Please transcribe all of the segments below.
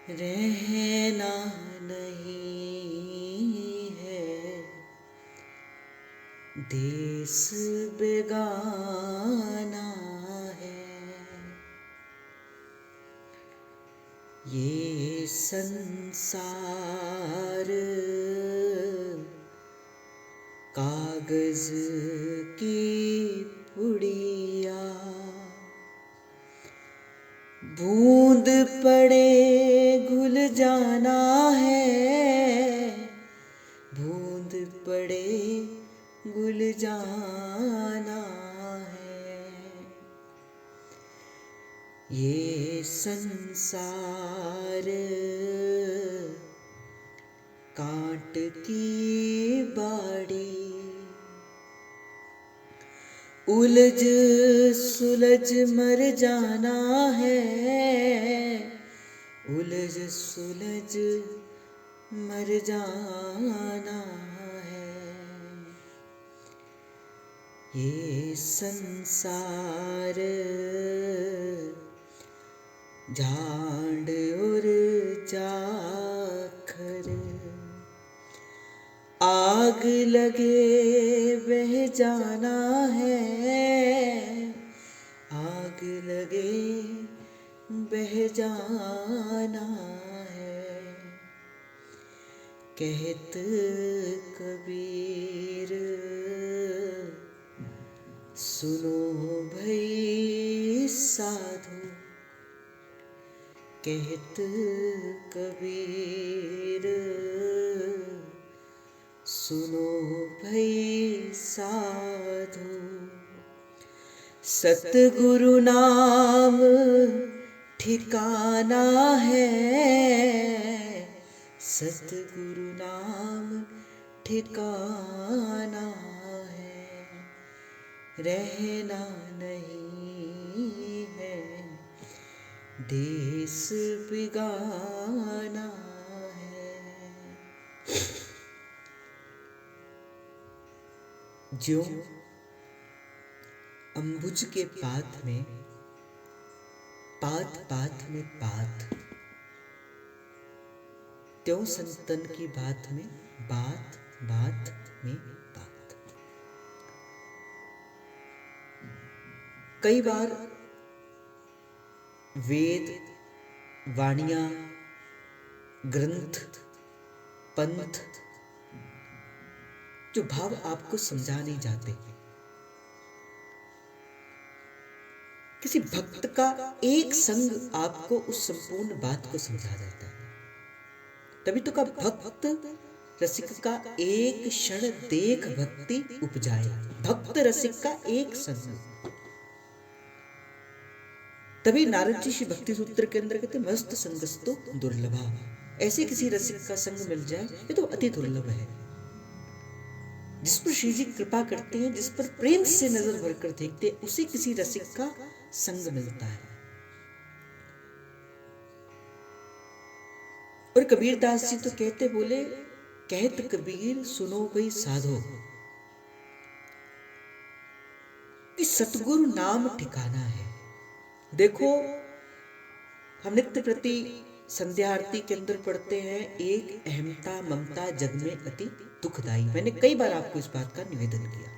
रहना नहीं है देश बेगाना है। ये संसार कागज की पुड़िया, बूंद पड़े घुल जाना है, बूंद पड़े घुल जाना है। ये संसार कांट की बाड़ी, उलझ सुलझ मर जाना है, उलझ सुलझ मर जाना है। ये संसार झाड़ और जाखर, आग लगे बह जाना है, आग लगे बह जाना है। कहत कबीर सुनो भई साधु, कहत कबीर सुनो भई साधु। सतगुरु नाम ठिकाना है, सतगुरु नाम ठिकाना है। रहना नहीं है देश बेगाना है। ज्यों अम्बुज के पात में पात पात में पात, त्यों संतन की बात में बात बात में बात। कई बार वेद वाणियां ग्रंथ पंथ जो भाव आपको समझा नहीं जाते, किसी भक्त का एक संग आपको उस संपूर्ण बात को समझा देता है। तभी तो का भक्त रसिक का एक क्षण देख भक्ति उपजाए, भक्त रसिक का एक संग। तभी नारद जी श्री भक्ति सूत्र के अंदर कहते मस्त संगस्तु दुर्लभा, ऐसे किसी रसिक का संग मिल जाए ये तो अति दुर्लभ है। जिस पर श्री जी कृपा करते हैं, जिस पर प्रेम से नजर भरकर देखते हैं, उसे किसी रसिक का संग मिलता है। और कबीरदास जी तो कहते बोले, कहत कबीर सुनो भई साधो, कि सतगुरु नाम ठिकाना है। देखो हम नित्य प्रति संध्या आरती के अंदर पढ़ते हैं, एक अहमता ममता जग में अति दुखदाई। मैंने कई बार आपको इस बात का निवेदन किया।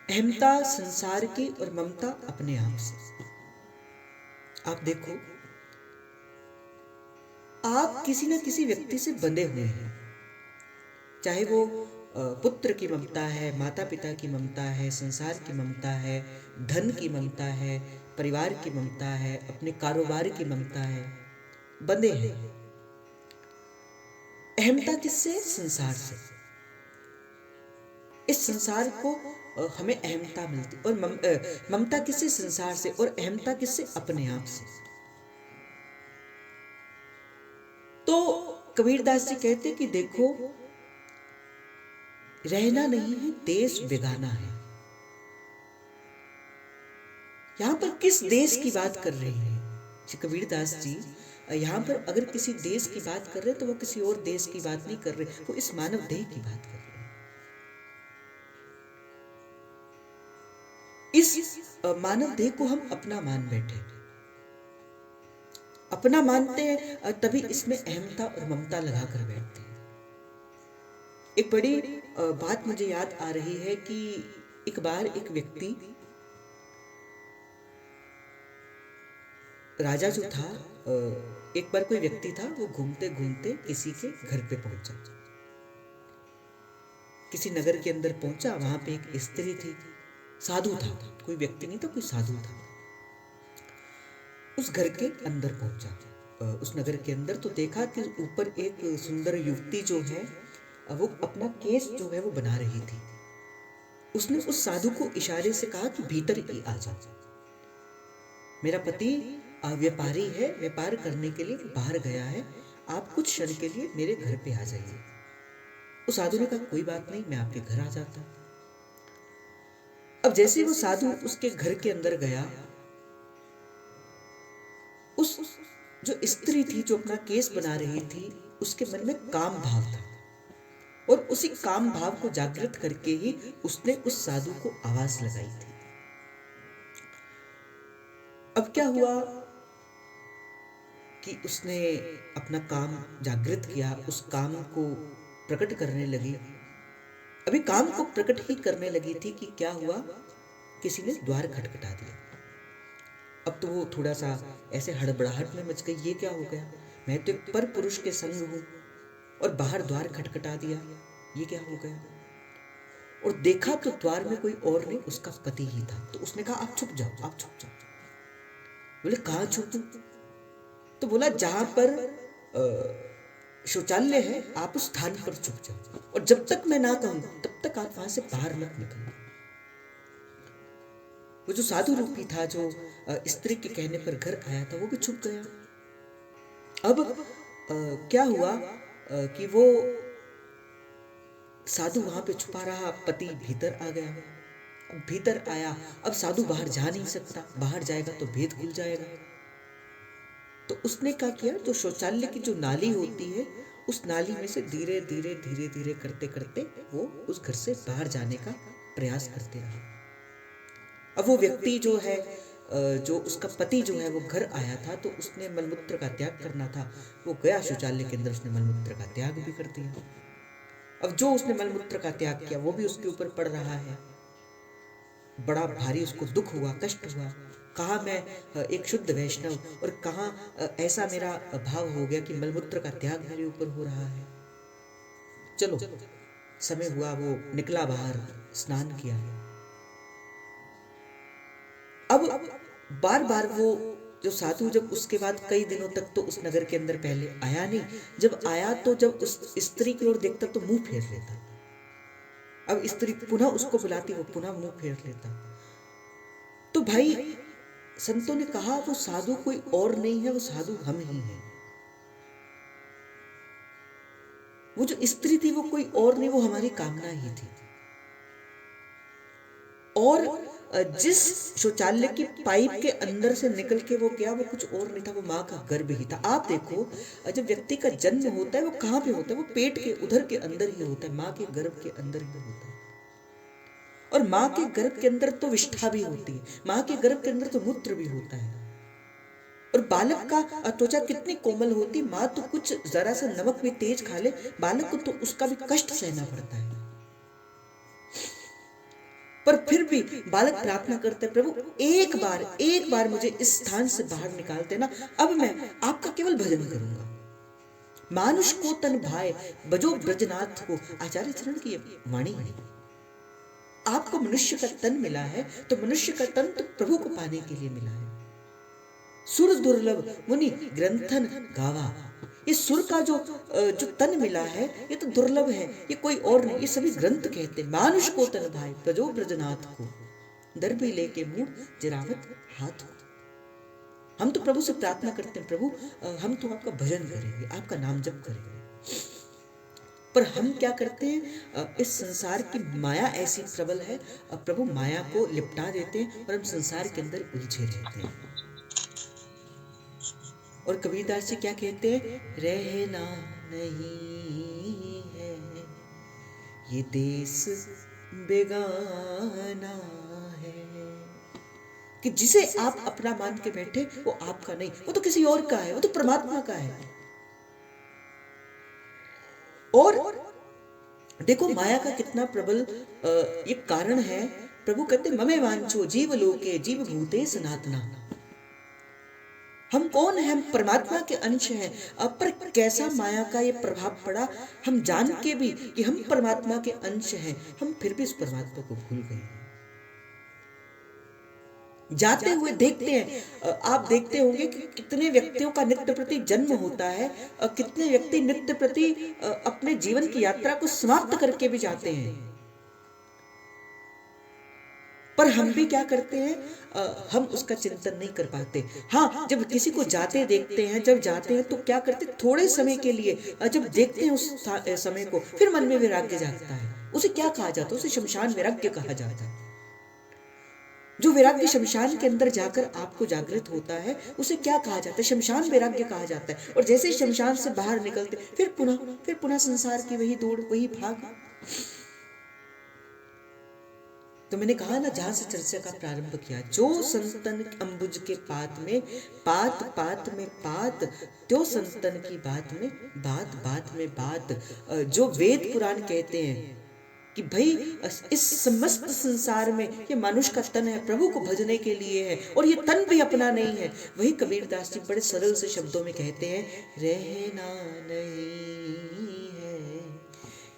अहमता संसार की और ममता अपने आप से। आप देखो, आप किसी न किसी व्यक्ति से बंधे हुए हैं, चाहे वो पुत्र की ममता है, माता पिता की ममता है, संसार की ममता है, धन की ममता है, परिवार की ममता है, अपने कारोबार की ममता है, बंधे हैं। अहमता किससे? संसार से। इस संसार को हमें अहमता मिलती, और ममता किससे? संसार से। और अहमता किससे? अपने आप से। तो कबीरदास जी कहते कि देखो, रहना नहीं है देश बेगाना है। यहां पर किस देश की बात कर रहे हैं कबीरदास जी? यहां पर अगर किसी देश की बात कर रहे हैं तो वो किसी और देश की बात नहीं कर रहे, वो इस मानव देह की बात कर रहे हैं। इस मानव देह को हम अपना मान बैठे। अपना मानते हैं तभी इसमें अहमता और ममता लगा कर बैठते हैं। एक बड़ी बात मुझे याद आ रही है कि एक बार एक व्यक्ति, राजा जो था, एक बार कोई व्यक्ति था, वो घूमते घूमते किसी के घर पे पहुंचा, किसी नगर के अंदर पहुंचा। वहां पे एक स्त्री थी, साधु था, कोई व्यक्ति नहीं था, कोई साधु था। उस घर के अंदर पहुंचा, उस नगर के अंदर, तो देखा कि ऊपर एक सुंदर युवती जो है वो अपना केस जो है वो बना रही थी। उसने उस साधु को इशारे से कहा कि भीतर ही आ जा, मेरा पति व्यापारी है, व्यापार करने के लिए बाहर गया है, आप कुछ क्षण के लिए मेरे घर पे आ जाइए। उस साधु ने कहा कोई बात नहीं, मैं आपके घर आ जाता हूं। अब जैसे वो साधु उसके घर के अंदर गया, उस जो स्त्री थी जो अपना केस बना रही थी, उसके मन में काम भाव था, और उसी काम भाव को जागृत करके ही उसने उस साधु को आवाज लगाई थी। अब क्या हुआ कि उसने अपना काम जागृत किया, उस काम को प्रकट करने लगी। अभी काम को प्रकट ही करने लगी थी कि क्या हुआ, किसी ने द्वार खटखटा दिया। अब तो वो थोड़ा सा ऐसे हड़बड़ाहट में मच गई, ये क्या हो गया, मैं तो एक पर पुरुष के संग हूं और बाहर द्वार खटखटा दिया, ये क्या हो गया। और देखा तो द्वार में कोई और नहीं, उसका पति ही था। तो उसने कहा आप छुप जाओ, आप छुप जाओ। बोले कहाँ छुपूं? तो बोला जहां पर शौचालय है आप उस स्थान पर छुप जाओ, और जब तक मैं ना कहूं तब तक आप वहां से बाहर मत निकलना। वो जो साधु रूपी था, जो स्त्री के कहने पर घर आया था, वो भी छुप गया। अब क्या हुआ कि वो साधु वहां पे छुपा रहा, पति भीतर आ गया। अब भीतर आया, अब साधु बाहर जा नहीं सकता, बाहर जाएगा तो भेद खुल जाएगा। तो उसने क्या किया, जो शौचालय की जो नाली होती है, उस नाली में से धीरे धीरे धीरे धीरे करते करते वो उस घर से बाहर जाने का प्रयास करते रहा। अब वो व्यक्ति जो है, जो उसका पति जो है, वो घर आया था, तो उसने मलमूत्र का त्याग करना था। वो गया शौचालय के अंदर, उसने मलमूत्र का त्याग भी कर दिया। अब जो उसने मलमूत्र का त्याग किया वो भी उसके ऊपर पड़ रहा है। बड़ा भारी उसको दुख हुआ, कष्ट हुआ। कहा मैं एक शुद्ध वैष्णव, और कहा ऐसा मेरा भाव हो गया कि मलमूत्र का त्याग मेरे ऊपर हो रहा है। चलो, समय हुआ, वो निकला बाहर, स्नान किया। अब बार बार वो जो साधु, जब उसके बाद कई दिनों तक तो उस नगर के अंदर पहले आया नहीं, जब आया तो जब उस स्त्री की ओर देखता तो मुंह फेर लेता। अब स्त्री पुनः उसको बुलाती, वो पुनः मुंह फेर लेता। तो भाई संतों ने कहा वो साधु कोई और नहीं है, वो साधु हम ही हैं। वो जो स्त्री थी वो कोई और नहीं, वो हमारी कामना ही थी। और जिस शौचालय की पाइप के अंदर से निकल के वो गया, वो कुछ और नहीं था, वो माँ का गर्भ ही था। आप देखो, जब व्यक्ति का जन्म होता है वो कहाँ पे होता है, वो पेट के उधर के अंदर ही होता है, माँ के गर्भ के अंदर ही होता है। और माँ के गर्भ के अंदर तो विष्ठा भी होती है, माँ के गर्भ के अंदर तो मूत्र भी होता है। और बालक का त्वचा कितनी कोमल होती, माँ तो कुछ जरा सा नमक भी तेज खा ले, बालक को तो उसका भी कष्ट सहना पड़ता है। पर फिर भी बालक प्रार्थना करते, प्रभु एक बार मुझे इस स्थान से बाहर निकाल देना, अब मैं आपका केवल भजन करूंगा। मानुष को तन भाए बजो ब्रजनाथ को, आचार्य चरण की वाणी है। आपको मनुष्य का तन मिला है, तो मनुष्य का तन तो प्रभु को पाने के लिए मिला है। सुर दुर्लभ मुनि ग्रंथन गावा, ये सुर का जो तन मिला है, ये तो दुर्लभ है, ये कोई और नहीं, ये सभी ग्रंथ कहते हैं। मानुष को तन भाई प्रजो ब्रजनाथ को, दर्भी लेके मूड जरावत हाथ को। हम तो प्रभु से प्रार्थना करते हैं, प्रभु हम तो आपका भजन करेंगे, आपका नाम जप करेंगे। पर हम क्या करते हैं, इस संसार की माया ऐसी प्रबल है, प्रभु माया को लिपटा देते हैं और हम संसार के अंदर उलझे रहते हैं। और कबीरदास जी क्या कहते हैं, रहना नहीं है ये देश बेगाना है, कि जिसे आप अपना मान के बैठे वो आपका नहीं, वो तो किसी और का है, वो तो परमात्मा का है। और देखो माया का कितना प्रबल ये कारण है। प्रभु कहते ममे वांछो जीव लोके जीव भूते सनातना। हम कौन हैं? हम परमात्मा के अंश हैं। अब पर कैसा माया का ये प्रभाव पड़ा, हम जान के भी कि हम परमात्मा के अंश हैं, हम फिर भी उस परमात्मा को भूल गए। जाते हुए देखते हैं, आप देखते होंगे कि कितने व्यक्तियों का नित्य प्रति जन्म होता है, कितने व्यक्ति नित्य प्रति अपने जीवन की यात्रा को समाप्त करके भी जाते हैं। पर हम भी क्या करते हैं, हम उसका चिंतन नहीं कर पाते। हाँ, जब किसी को जाते देखते हैं, जब जाते हैं तो क्या करते, थोड़े समय के लिए जब देखते हैं उस समय को, फिर मन में वैराग्य जागता है। उसे क्या कहा जाता है? उसे शमशान वैराग्य कहा जाता है। जो वैराग्य शमशान के अंदर जाकर आपको जागृत होता है, उसे क्या कहा जाता है? शमशान वैराग्य कहा जाता है। और जैसे शमशान से बाहर निकलते फिर पुनः संसार की वही दौड़, वही भाग। तो मैंने कहा ना, जहां से चर्चा का प्रारंभ किया, जो संतन अंबुज के पात में पात, पात में पात, त्यो संतन की बात में बात, बात में बात। जो वेद पुराण कहते हैं कि भाई इस समस्त संसार में ये मनुष्य का तन है, प्रभु को भजने के लिए है, और ये तन भी अपना नहीं है। वही कबीरदास जी बड़े सरल से शब्दों में कहते हैं, रहना नहीं है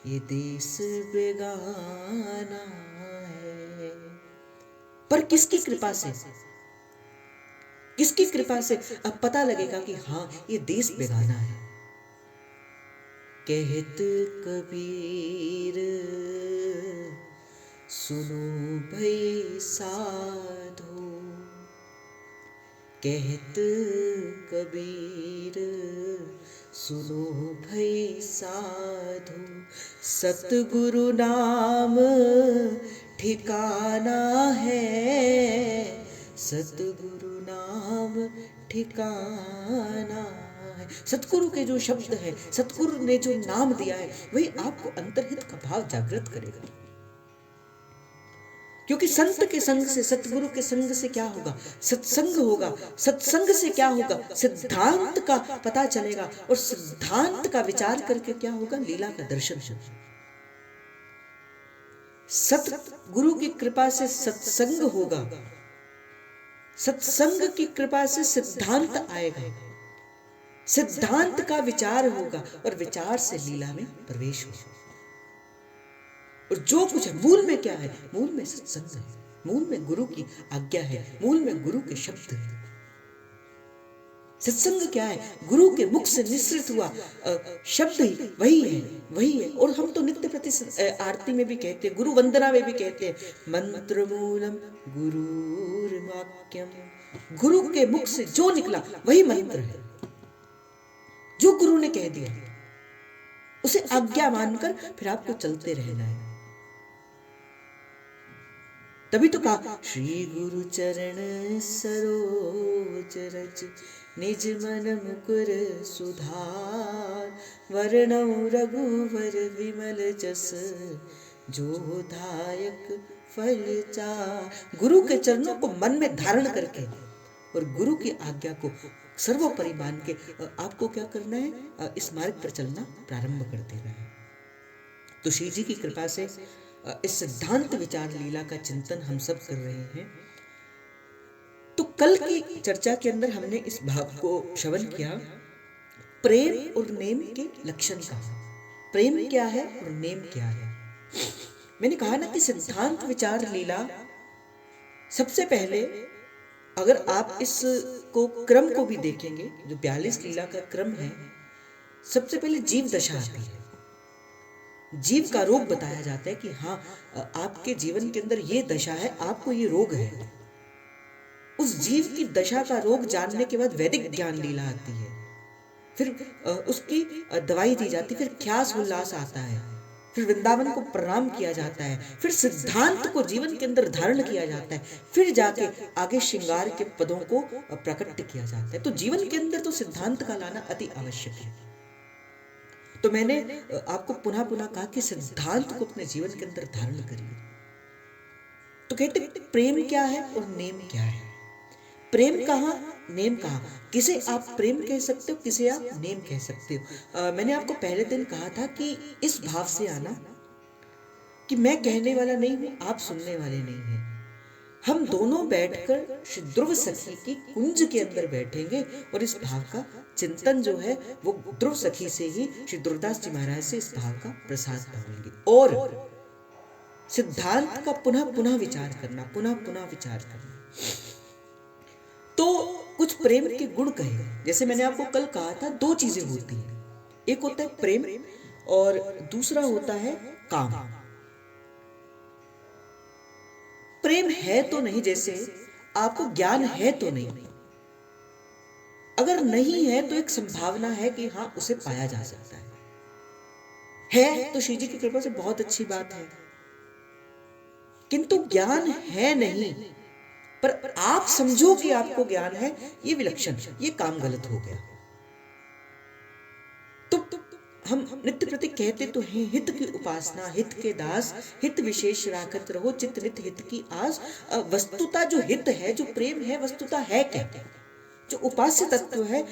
ये देश बेगाना है। पर किसकी कृपा से, किसकी कृपा से अब पता लगेगा कि हाँ ये देश बेगाना है। कहत कबीर सुनो भई साधो, कहत कबीर सुनो भई साधो, सतगुरु नाम ठिकाना है, सतगुरु नाम ठिकाना है। सतगुरु के जो शब्द है, सतगुरु ने जो नाम दिया है, वही आपको अंतर्हित का भाव जागृत करेगा। क्योंकि संत के संग से, सतगुरु के संग से क्या होगा? सत्संग होगा। सत्संग से क्या होगा? सिद्धांत का पता चलेगा, और सिद्धांत का विचार करके क्या होगा? लीला का दर्शन होगा। सतगुरु की कृपा से सत्संग होगा, सत्संग की कृपा से सिद्धांत आएगा, सिद्धांत का विचार होगा, और विचार से लीला में प्रवेश होगा। और जो कुछ है मूल में क्या है? मूल में सत्संग है, मूल में गुरु की आज्ञा है, मूल में गुरु के शब्द है। सत्संग क्या है? गुरु के मुख से निसृत हुआ शब्द ही वही है, वही है। और हम तो नित्य प्रति आरती में भी कहते हैं, गुरु वंदना में भी कहते हैं, मंत्र मूलम गुरुर्वाक्यम। गुरु के मुख से जो निकला वही मंत्र है, जो गुरु ने कह दिया उसे आज्ञा मानकर फिर आपको चलते रहना है। तभी तो कहा, श्री गुरु चरण सरोज रज, निज मन मुकुर सुधार, वर्णौ रघुवर विमल जस, जो दायक फल चार। गुरु के चरणों को मन में धारण करके और गुरु की आज्ञा को सर्वोपरि मान के आपको क्या करना है? इस मार्ग पर चलना प्रारंभ कर देना है। तो श्री जी की कृपा से इस सिद्धांत विचार लीला का चिंतन हम सब कर रहे हैं। तो कल की चर्चा के अंदर हमने इस भाव को श्रवण किया, प्रेम और नेम के लक्षण का। प्रेम क्या है और नेम क्या है? मैंने कहा ना कि सिद्धांत विचार लीला, सबसे पहले अगर आप इस को क्रम को भी देखेंगे, जो 42 लीला का क्रम है, सबसे पहले जीव दशा आती है। जीव का रोग बताया जाता है कि हाँ आपके जीवन के अंदर ये दशा है, आपको ये रोग है। उस जीव की दशा का रोग जानने के बाद वैदिक ज्ञान लीला आती है, फिर उसकी दवाई दी जाती है, फिर ख्यास उल्लास आता है, फिर वृंदावन को प्रणाम किया जाता है, फिर सिद्धांत को जीवन के अंदर धारण किया जाता है, फिर जाके आगे श्रृंगार के पदों को प्रकट किया जाता है। तो जीवन के अंदर तो सिद्धांत का लाना अति आवश्यक है। तो मैंने आपको पुनः पुनः कहा कि सिद्धांत को अपने जीवन के अंदर धारण करिए। तो कहते प्रेम क्या है और नेम क्या है? प्रेम कहाँ, नेम कहाँ। किसे आप प्रेम कह सकते हो, किसे आप नेम कह सकते हो। मैंने आपको पहले दिन कहा था कि इस भाव से आना कि मैं कहने वाला नहीं हूं, आप सुनने वाले नहीं हैं। हम दोनों बैठकर श्री ध्रुव सखी की कुंज के अंदर बैठेंगे और इस भाव का चिंतन जो है वो ध्रुव सखी से ही श्री दुर्दास जी महाराज से इस भाव का प्रसाद पाएंगे। और सिद्धांत का पुनः पुनः विचार करना, पुनः पुनः विचार करना। तो कुछ प्रेम के गुण कहे, जैसे मैंने आपको कल कहा था, दो चीजें होती हैं, एक होता है प्रेम और दूसरा होता है काम। प्रेम है तो नहीं, जैसे आपको ज्ञान है तो नहीं, अगर नहीं है तो एक संभावना है कि हाँ उसे पाया जा सकता है तो श्री जी की कृपा से बहुत अच्छी बात है। किंतु ज्ञान है नहीं पर आप समझो कि आपको ज्ञान है, ये विलक्षण, ये काम गलत हो गया। तो हम नित्य प्रति कहते तो हैं, हित की उपासना हित के दास, हित विशेष राखत रहो चित्त नित हित की आस। वस्तुता जो हित है, जो प्रेम है, वस्तुता है क्या, जो उपास्य तत्व है।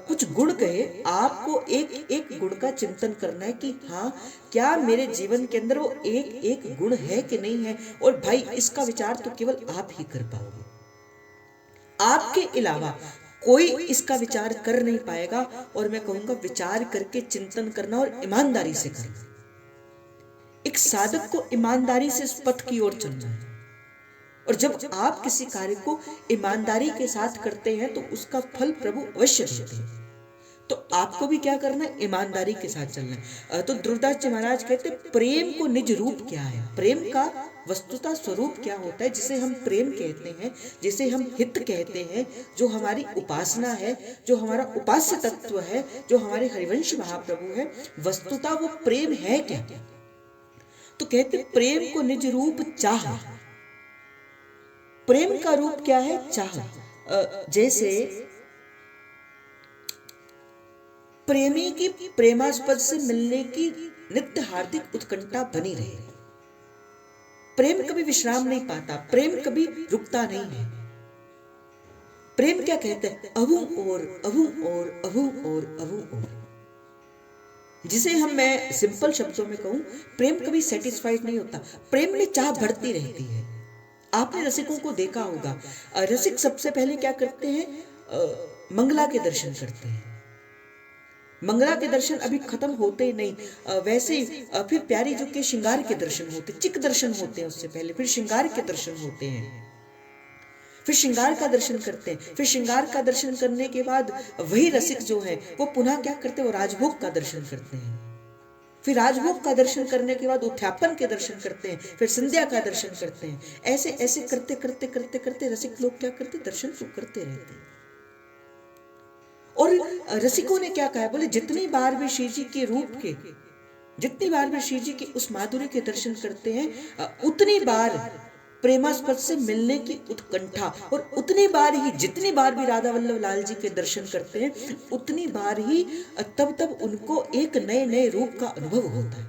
कुछ गुण कहे, आपको एक एक गुण का चिंतन करना है कि हाँ क्या मेरे जीवन के अंदर वो एक एक गुण है कि नहीं है। और भाई इसका विचार तो केवल आप ही कर पाओगे, आपके अलावा कोई इसका विचार कर नहीं पाएगा। और मैं कहूंगा विचार करके चिंतन करना और ईमानदारी से करना। एक साधक को ईमानदारी से इस पथ की ओर चलना है। और जब आप किसी कार्य को ईमानदारी के साथ करते हैं तो उसका फल प्रभु अवश्य देते हैं। तो आपको भी क्या करना है, ईमानदारी के साथ चलना है। तो ध्रुवदास जी महाराज कहते प्रेम को निज रूप क्या है, प्रेम का वस्तुता स्वरूप क्या होता है, जिसे हम प्रेम कहते हैं, जिसे हम हित कहते हैं, जो हमारी उपासना है, जो हमारा उपास्य तत्व है, जो हमारे हरिवंश महाप्रभु है, वस्तुता वो प्रेम है क्या। तो कहते प्रेम को निज रूप चाह। प्रेम का रूप क्या है, चाह। जैसे प्रेमी की प्रेमास्पद से मिलने की नित्य हार्दिक उत्कंठा बनी रहे। प्रेम कभी विश्राम नहीं पाता, प्रेम कभी रुकता नहीं है। प्रेम क्या कहते हैं, अभू और अभू और अभू और अभू और। जिसे मैं सिंपल शब्दों में कहूं, प्रेम कभी सेटिस्फाइड नहीं होता, प्रेम में चाह बढ़ती रहती है। आपने रसिकों को देखा होगा, रसिक सबसे पहले क्या करते हैं, मंगला के दर्शन करते हैं। मंगला के दर्शन अभी खत्म होते ही नहीं, वैसे फिर प्यारी जो के श्रृंगार के दर्शन होते, चिक दर्शन होते हैं उससे पहले, फिर श्रृंगार के दर्शन होते हैं, फिर श्रृंगार का दर्शन करते हैं। फिर श्रृंगार का दर्शन करने के बाद वही रसिक जो है वो पुनः क्या करते हैं, वो राजभोग का दर्शन करते हैं। फिर राजभोग का दर्शन करने के बाद उत्थापन के दर्शन करते हैं, फिर संध्या का दर्शन करते हैं। ऐसे ऐसे करते करते करते करते रसिक लोग क्या करते, दर्शन तो करते रहते हैं। और रसिकों ने क्या कहा, बोले जितनी बार भी श्री जी के रूप के, जितनी बार भी श्री जी के उस माधुर्य के दर्शन करते हैं, उतनी बार प्रेमास्पद से मिलने की उत्कंठा, और उतनी बार ही, जितनी बार भी राधा वल्लभ लाल जी के दर्शन करते हैं, उतनी बार ही तब उनको एक नए नए रूप का अनुभव होता है।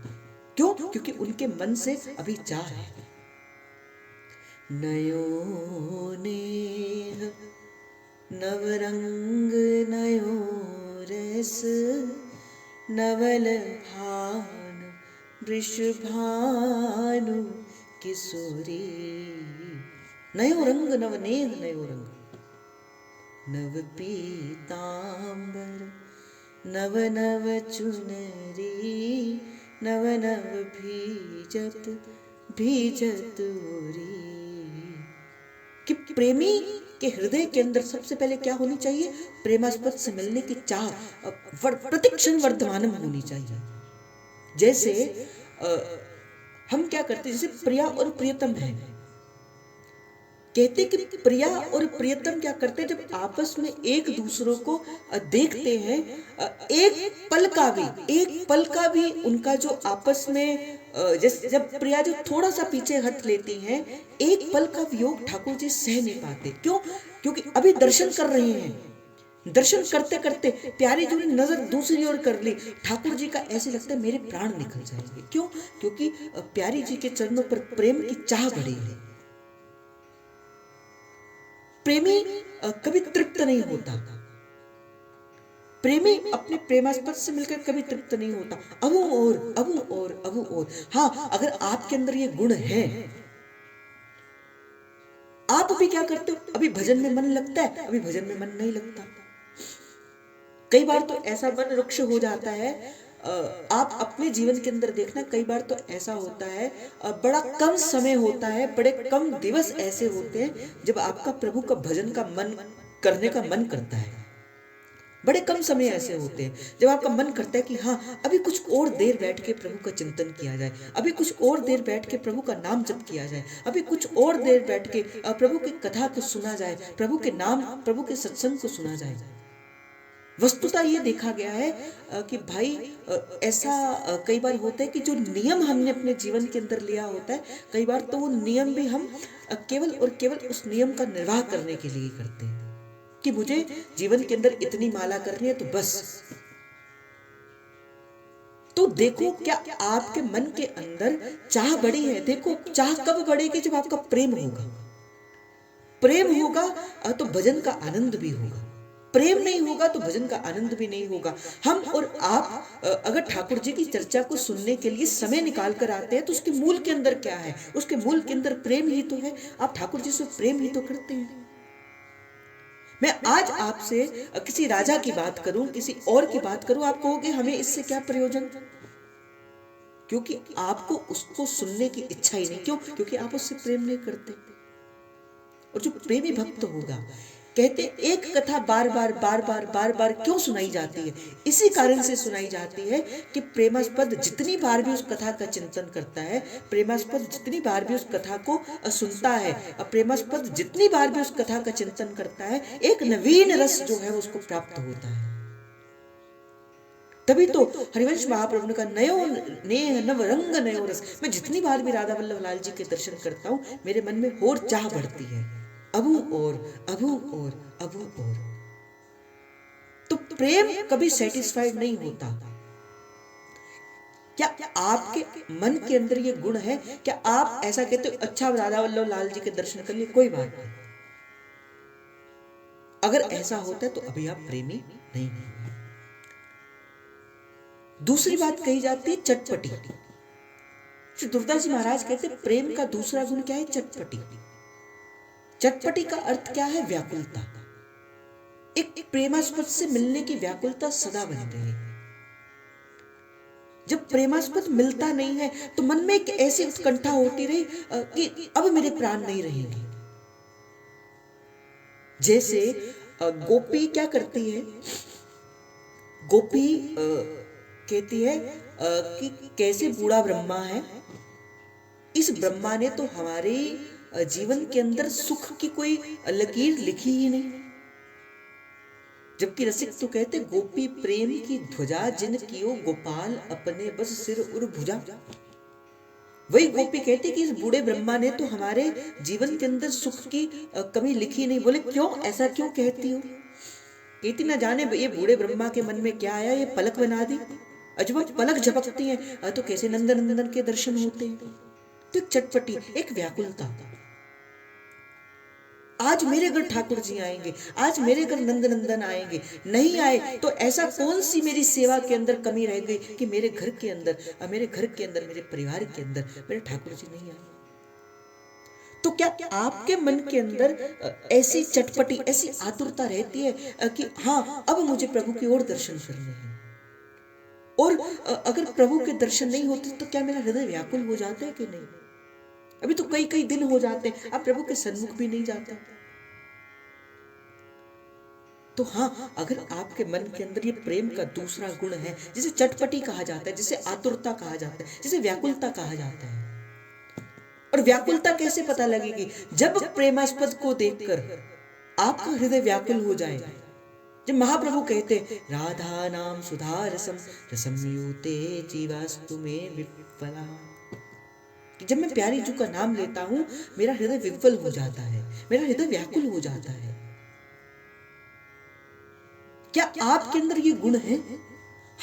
क्यों? क्योंकि उनके मन से अभी चाह है। नयो नेह नवरंग नयो रस नवल भानु वृषभानु किशोरी। नयो रंग नवनेह नयो रंग, नव पीतांबर नव नव चुनरी, नव नव भीजत भीजत ओरी। कि प्रेमी के हृदय के अंदर सबसे पहले क्या होनी चाहिए, प्रेमास्पद से मिलने की चाह प्रतिक्षण वर्धमानम होनी चाहिए। जैसे हम क्या करते हैं, जैसे प्रिया और प्रियतम है, कहते कि प्रिया और प्रियतम क्या करते हैं, जब आपस में एक दूसरों को देखते हैं, एक पल का भी उनका जो आपस में, जैसे जब प्रिया जो थोड़ा सा पीछे हट लेती हैं, एक पल का वियोग ठाकुर जी सह नहीं पाते। क्यों? क्योंकि अभी दर्शन कर रहे हैं, दर्शन करते करते प्यारी जी ने नजर दूसरी ओर कर ली, ठाकुर जी का ऐसे लगता है मेरे प्राण निकल जाएंगे। क्यों? क्योंकि प्यारी जी के चरणों पर प्रेम की चाह बढ़ी है। प्रेमी कभी तृप्त नहीं होता। प्रेमी अपने प्रेमास्पद से मिलकर कभी तृप्त नहीं होता। अबू और अबू और अबू और। हाँ, अगर आपके अंदर ये गुण है, आप अभी क्या करते हो? अभी भजन में मन लगता है, अभी भजन में मन नहीं लगता। कई बार तो ऐसा मन रुक्ष हो जाता है। आप अपने जीवन के अंदर देखना, कई बार तो ऐसा होता है, बड़ा कम समय होता है, बड़े कम दिवस ऐसे होते हैं जब आपका प्रभु का भजन का मन करने का मन करता है। बड़े कम समय ऐसे होते हैं जब आपका मन करता है कि हाँ, अभी कुछ और देर बैठ के प्रभु का चिंतन किया जाए, अभी कुछ और देर बैठ के प्रभु का नाम जप किया जाए, अभी कुछ और देर बैठ के प्रभु की कथा को सुना जाए, प्रभु के नाम, प्रभु के सत्संग को सुना जाए। वस्तुतः ये देखा गया है कि भाई ऐसा कई बार होता है कि जो नियम हमने अपने जीवन के अंदर लिया होता है, कई बार तो वो नियम भी हम केवल और केवल उस नियम का निर्वाह करने के लिए करते हैं कि मुझे जीवन के अंदर इतनी माला करनी है तो बस। तो देखो, क्या आपके मन के अंदर चाह बड़ी है? देखो, चाह कब बढ़ेगी? जब आपका प्रेम होगा। प्रेम होगा तो भजन का आनंद भी होगा, प्रेम नहीं होगा तो भजन का आनंद भी नहीं होगा। हम और आप अगर ठाकुर जी की चर्चा को सुनने के लिए समय निकाल कर आते हैं तो उसके मूल के अंदर क्या है? उसके मूल के अंदर प्रेम ही तो है। आप ठाकुर जी से प्रेम ही तो करते हैं। मैं आज आपसे किसी राजा की बात करूं, किसी और की बात करूं, आप कहोगे हमें इससे क्या प्रयोजन? क्योंकि आपको उसको सुनने की इच्छा ही नहीं। क्यों? क्योंकि आप उससे प्रेम नहीं करते। और जो प्रेमी भक्त होगा, कहते एक कथा बार बार बार बार बार बार क्यों सुनाई जाती है? इसी कारण से सुनाई जाती है कि प्रेमास्पद जितनी बार भी उस कथा का चिंतन करता है, प्रेमास्पद जितनी बार भी उस कथा को सुनता है, प्रेमास्पद जितनी बार भी उस कथा का चिंतन करता है, एक नवीन रस जो है उसको प्राप्त होता है। तभी तो हरिवंश महाप्रभु ने कहा, नयो नेह नव रंग नयो रस। मैं जितनी बार भी राधा वल्लभ लाल जी के दर्शन करता हूँ, मेरे मन में और चाह बढ़ती है, अबू और अबू और अबू और। तो प्रेम कभी सेटिस्फाइड नहीं होता। क्या आपके मन के अंदर ये गुण है? क्या आप ऐसा कहते हो, अच्छा राधा वल्लभ लाल जी के दर्शन कर लिए, कोई बात नहीं? अगर ऐसा होता है तो अभी आप प्रेमी नहीं हैं। दूसरी बात कही जाती है चटपटी। श्री दुर्दास जी महाराज कहते हैं प्रेम का दूसरा गुण क्या है? चटपटी। चटपटी का अर्थ क्या है? व्याकुलता। एक प्रेमास्पद से मिलने की व्याकुलता सदा बनी रहे। जब प्रेमास्पद मिलता नहीं है तो मन में एक ऐसी उत्कंठा होती रही कि अब मेरे प्राण नहीं रहेंगे। जैसे गोपी क्या करती है? गोपी कहती है कि कैसे बूढ़ा ब्रह्मा है, इस ब्रह्मा ने तो हमारे जीवन के अंदर सुख की कोई लकीर लिखी ही नहीं। जबकि रसिक तो कहते, गोपी प्रेम की ध्वजा जिन कियो गोपाल अपने बस सिर उर भुजा। वही गोपी कहती कि इस बूढ़े ब्रह्मा ने तो हमारे जीवन के अंदर सुख की कमी लिखी नहीं। बोले क्यों? ऐसा क्यों कहती हो? कहती ना जाने ये बूढ़े ब्रह्मा के मन में क्या आया, ये पलक बना दी। जब हम पलक झपकती हैं तो कैसे नंदन नंदन के दर्शन होते हैं। तो एक चटपटी, एक व्याकुलता। आज मेरे घर ठाकुर जी आएंगे, आज मेरे घर नंद नंदन आएंगे, नहीं आए तो ऐसा कौन सी मेरी सेवा के अंदर कमी रह गई कि मेरे घर के अंदर, मेरे परिवार के अंदर मेरे ठाकुर जी नहीं आए। तो क्या आपके मन के अंदर ऐसी चटपटी, ऐसी आतुरता रहती है कि हाँ, अब मुझे प्रभु की ओर दर्शन करने हैं? और अगर प्रभु के दर्शन नहीं होते तो क्या मेरा हृदय व्याकुल हो जाता है कि नहीं? अभी तो कई कई दिन हो जाते हैं, आप प्रभु के सन्मुख भी नहीं जाते। तो हाँ, अगर आपके मन के अंदर ये प्रेम का दूसरा गुण है, जिसे चटपटी कहा जाता है, जिसे आतुरता कहा जाता है, जिसे व्याकुलता कहा जाता है। और व्याकुलता कैसे पता लगेगी? जब प्रेमास्पद को देखकर आपका हृदय व्याकुल हो जाए। जब महाप्रभु कहते राधा नाम सुधा रसम रसम यूते जीवास्तु में विफला, जब मैं प्यारी जू का नाम लेता हूं मेरा हृदय विफल हो जाता है, मेरा हृदय व्याकुल हो जाता है। क्या आपके अंदर ये गुण है?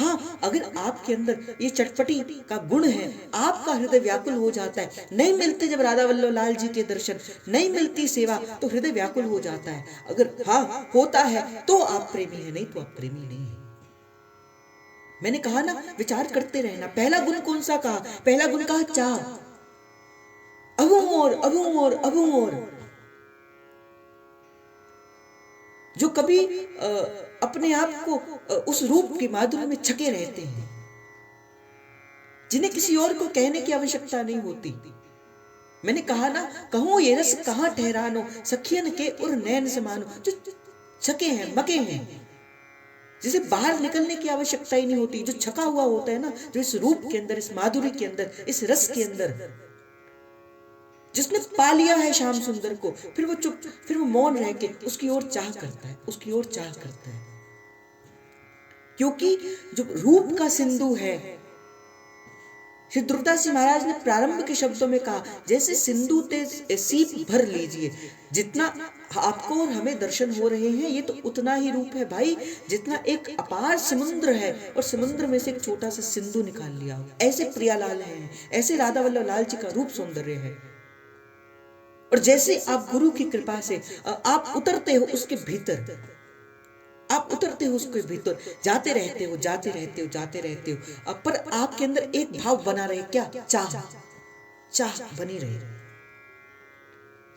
हाँ, अगर आपके अंदर ये चटपटी का गुण है, आपका हृदय व्याकुल हो जाता है। नहीं मिलते जब राधा वल्लभ लाल जी के दर्शन, नहीं मिलती सेवा, तो हृदय व्याकुल हो जाता है। अगर हाँ होता है तो आप प्रेमी है, नहीं तो आप प्रेमी नहीं है। मैंने कहा ना, विचार करते रहना। पहला गुण कौन सा कहा? पहला गुण कहा चाह। अबू और अबू और अबू और, जो कभी अपने आप को उस रूप के माधुर्य में छके रहते हैं, जिन्हें किसी और को कहने की आवश्यकता नहीं होती। मैंने कहा ना, कहूं ये रस कहां ठहरानो, सखियन के उर नैन समानो, जो छके हैं, मके हैं, जिसे बाहर निकलने की आवश्यकता ही नहीं होती, जो छका हुआ होता है ना, जो इस रूप के अंदर, इस माधुर्य के अंदर, इस रस के अंदर, जिसने पा लिया है श्याम सुंदर को, फिर वो चुप, फिर वो मौन रह के उसकी ओर चाह करता है, उसकी ओर चाह करता है। क्योंकि जो रूप का सिंधु है, श्री दुर्दास जी महाराज ने प्रारंभ के शब्दों में कहा, जैसे सिंधु ते सीप भर लीजिए। जितना आपको और हमें दर्शन हो रहे हैं, ये तो उतना ही रूप है भाई, जितना एक अपार समुद्र है और समुद्र में से एक छोटा सा सिंधु निकाल लिया हो। ऐसे प्रियालाल हैं, ऐसे राधा वल्लभ लाल जी का रूप सौंदर्य है। और जैसे आप गुरु की कृपा से आप उतरते हो उसके भीतर, आप उतरते हो उसके भीतर, जाते रहते हो, जाते रहते हो, जाते रहते हो, पर आपके अंदर एक भाव बना रहे, क्या? चाह। चाह बनी रहे।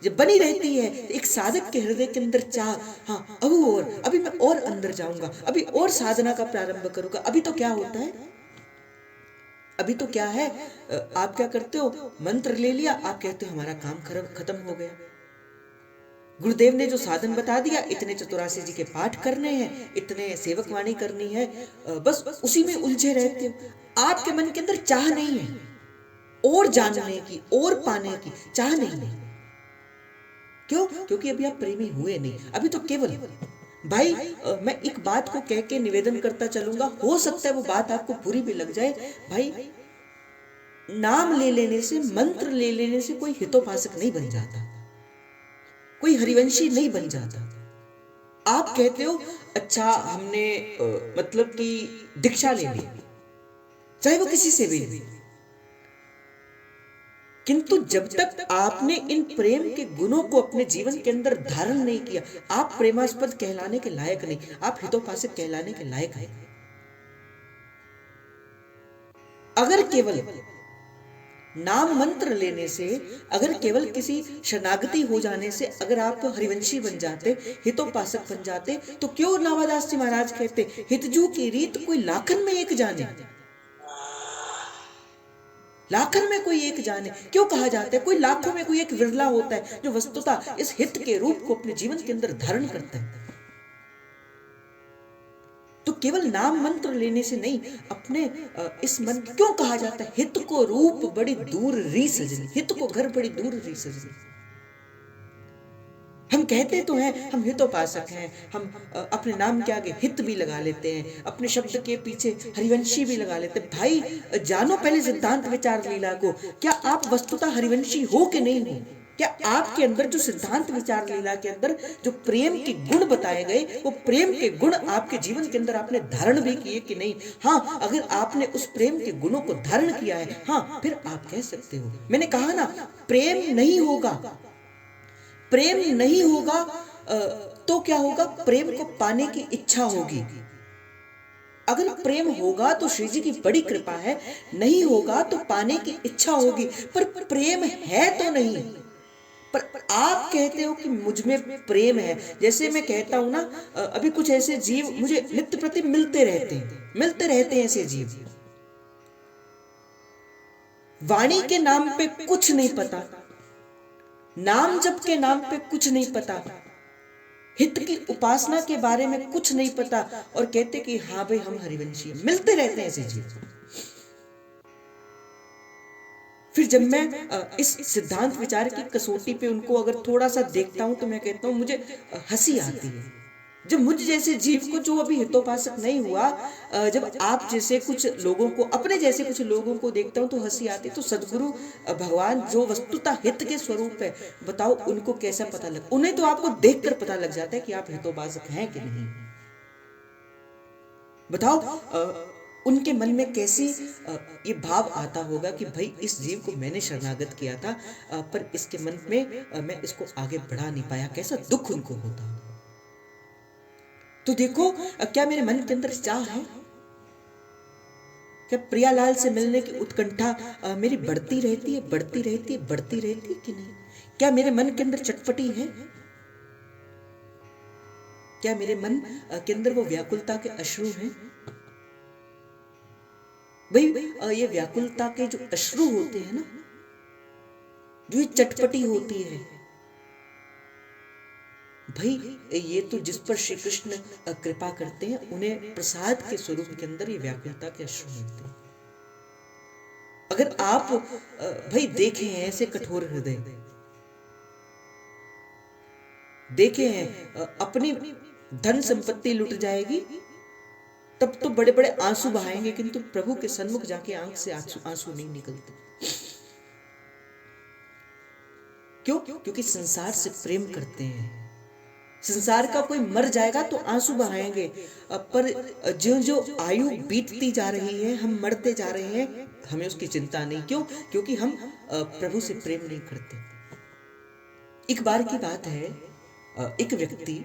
जब बनी रहती है एक साधक के हृदय के अंदर चाह, हाँ अब और, अभी मैं और अंदर जाऊंगा, अभी और साधना का प्रारंभ करूंगा। अभी तो क्या होता है, अभी तो क्या है, आप क्या करते हो, मंत्र ले लिया, आप कहते हो हमारा काम खत्म हो गया। गुरुदेव ने जो साधन बता दिया, इतने चतुरासी जी के पाठ करने हैं, इतने सेवक वाणी करनी है, बस उसी में उलझे रहते हो। आपके मन के अंदर चाह नहीं है और जानने की, और पाने की चाह नहीं है। क्यों? क्योंकि अभी आप प्रेमी हुए नहीं। अभी तो केवल भाई मैं एक बात को कह के निवेदन करता चलूंगा, हो सकता है वो बात आपको बुरी भी लग जाए। भाई नाम ले लेने से, मंत्र ले लेने से कोई हितोपासक नहीं बन जाता, कोई हरिवंशी नहीं बन जाता। आप कहते हो अच्छा हमने मतलब कि दीक्षा ले ली, चाहे वो किसी से भी, किंतु जब तक आपने इन प्रेम के गुणों को अपने जीवन के अंदर धारण नहीं किया, आप प्रेमास्पद कहलाने के लायक नहीं, आप हितोपासक कहलाने के लायक हैं। अगर केवल नाम मंत्र लेने से, अगर केवल किसी शरणागति हो जाने से अगर आप हरिवंशी बन जाते, हितोपासक बन जाते, तो क्यों नावादास जी महाराज कहते, हितजू की रीत कोई लाखन में एक जाने। लाखन में कोई एक जाने क्यों कहा जाता है? कोई लाखों में कोई एक विरला होता है जो वस्तुतः इस हित के रूप को अपने जीवन के अंदर धारण करता है। तो केवल नाम मंत्र लेने से नहीं, अपने इस मन, क्यों कहा जाता है हित को रूप बड़ी दूर री सजनी, हित को घर बड़ी दूर री सजनी। हम कहते तो हैं हम हितोपासक हैं, हम अपने नाम के आगे हित भी लगा लेते हैं, अपने शब्द के पीछे हरिवंशी भी लगा लेते हैं। भाई जानो पहले सिद्धांत विचार लीला को, क्या आप वस्तुतः हरिवंशी हो कि नहीं हो? क्या आपके अंदर जो सिद्धांत विचार लीला के अंदर जो प्रेम के गुण बताए गए, वो प्रेम के गुण आपके जीवन के अंदर आपने धारण भी किए कि नहीं? हाँ, अगर आपने उस प्रेम के गुणों को धारण किया है, हाँ, फिर आप कह सकते हो। मैंने कहा ना, प्रेम नहीं होगा, प्रेम नहीं होगा तो क्या होगा? प्रेम को पाने की इच्छा होगी। अगर प्रेम होगा तो श्री जी की बड़ी कृपा है, नहीं होगा तो पाने की इच्छा होगी, पर प्रेम है तो नहीं। पर आप कहते हो कि मुझ में प्रेम है। जैसे मैं कहता हूं ना, अभी कुछ ऐसे जीव मुझे नित्य प्रति मिलते रहते हैं ऐसे जीव, वाणी के नाम पे कुछ नहीं पता, नाम जप के नाम पे कुछ नहीं पता, हित की उपासना के बारे में कुछ नहीं पता, और कहते कि हाँ भाई हम हरिवंशी हैं। मिलते रहते हैं ऐसे जीव। फिर जब मैं इस सिद्धांत विचार की कसौटी पे उनको अगर थोड़ा सा देखता हूं, तो मैं कहता हूं मुझे हंसी आती है। जब मुझ जैसे जीव को, जो अभी हितोपासक नहीं हुआ, जब आप जैसे कुछ लोगों को, अपने जैसे कुछ लोगों को देखता हूं तो हंसी आती है। तो सदगुरु भगवान जो वस्तुतः हित के स्वरूप है, बताओ उनको कैसा पता लग, उन्हें तो आपको देखकर पता लग जाता है कि आप हितोपासक हैं कि नहीं। बताओ उनके मन में कैसी ये भाव आता होगा कि भाई इस जीव को मैंने शरणागत किया था, पर इसके मन में मैं इसको आगे बढ़ा नहीं पाया, कैसा दुख उनको होता। तो देखो क्या मेरे मन के अंदर चाह है, क्या प्रियालाल से मिलने की उत्कंठा मेरी बढ़ती रहती है, बढ़ती रहती है, बढ़ती रहती है कि नहीं? क्या मेरे मन के अंदर चटपटी है? क्या मेरे मन के अंदर वो व्याकुलता के अश्रु हैं? भाई ये व्याकुलता के जो अश्रु होते हैं ना, जो ये चटपटी होती है, भाई ये तो जिस पर श्री कृष्ण कृपा करते हैं उन्हें प्रसाद के स्वरूप के अंदर ये व्याकुलता के अश्रु मिलते हैं। अगर आप भाई देखे हैं ऐसे कठोर हृदय, देखे हैं अपनी धन संपत्ति लुट जाएगी तब तो बड़े बड़े आंसू बहाएंगे, किंतु प्रभु के सन्मुख जाके आंख से आंसू नहीं निकलते। क्यों? क्योंकि संसार से प्रेम करते हैं। संसार का कोई मर जाएगा तो आंसू बहाएंगे, पर जो जो आयु बीतती जा रही है, हम मरते जा रहे हैं, हमें उसकी चिंता नहीं। क्यों? क्योंकि हम प्रभु से प्रेम नहीं करते। एक बार की बात है, एक व्यक्ति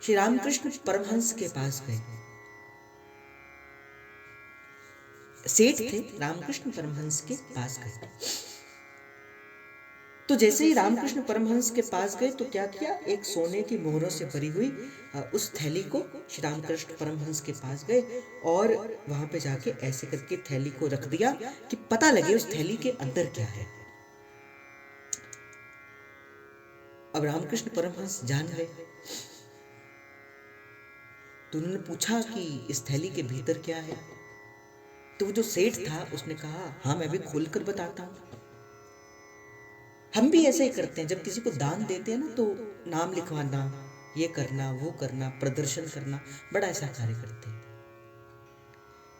श्री रामकृष्ण परमहंस के पास गए। सेठ थे, रामकृष्ण परमहंस के पास गए। तो जैसे ही रामकृष्ण परमहंस के पास गए तो क्या किया, एक सोने की मोहरों से भरी हुई उस थैली को श्री रामकृष्ण परमहंस के पास गए और वहां पे जाके ऐसे करके थैली को रख दिया कि पता लगे उस थैली के अंदर क्या है। अब रामकृष्ण परमहंस जान गए, तो उन्होंने पूछा कि इस थैली के भीतर क्या है। तो वो जो सेठ था उसने कहा, हाँ मैं भी खोलकर बताता हूं। हम भी ऐसे ही करते हैं, जब किसी को दान देते हैं ना तो नाम लिखवाना, ये करना, वो करना, प्रदर्शन करना, बड़ा ऐसा कार्य करते हैं।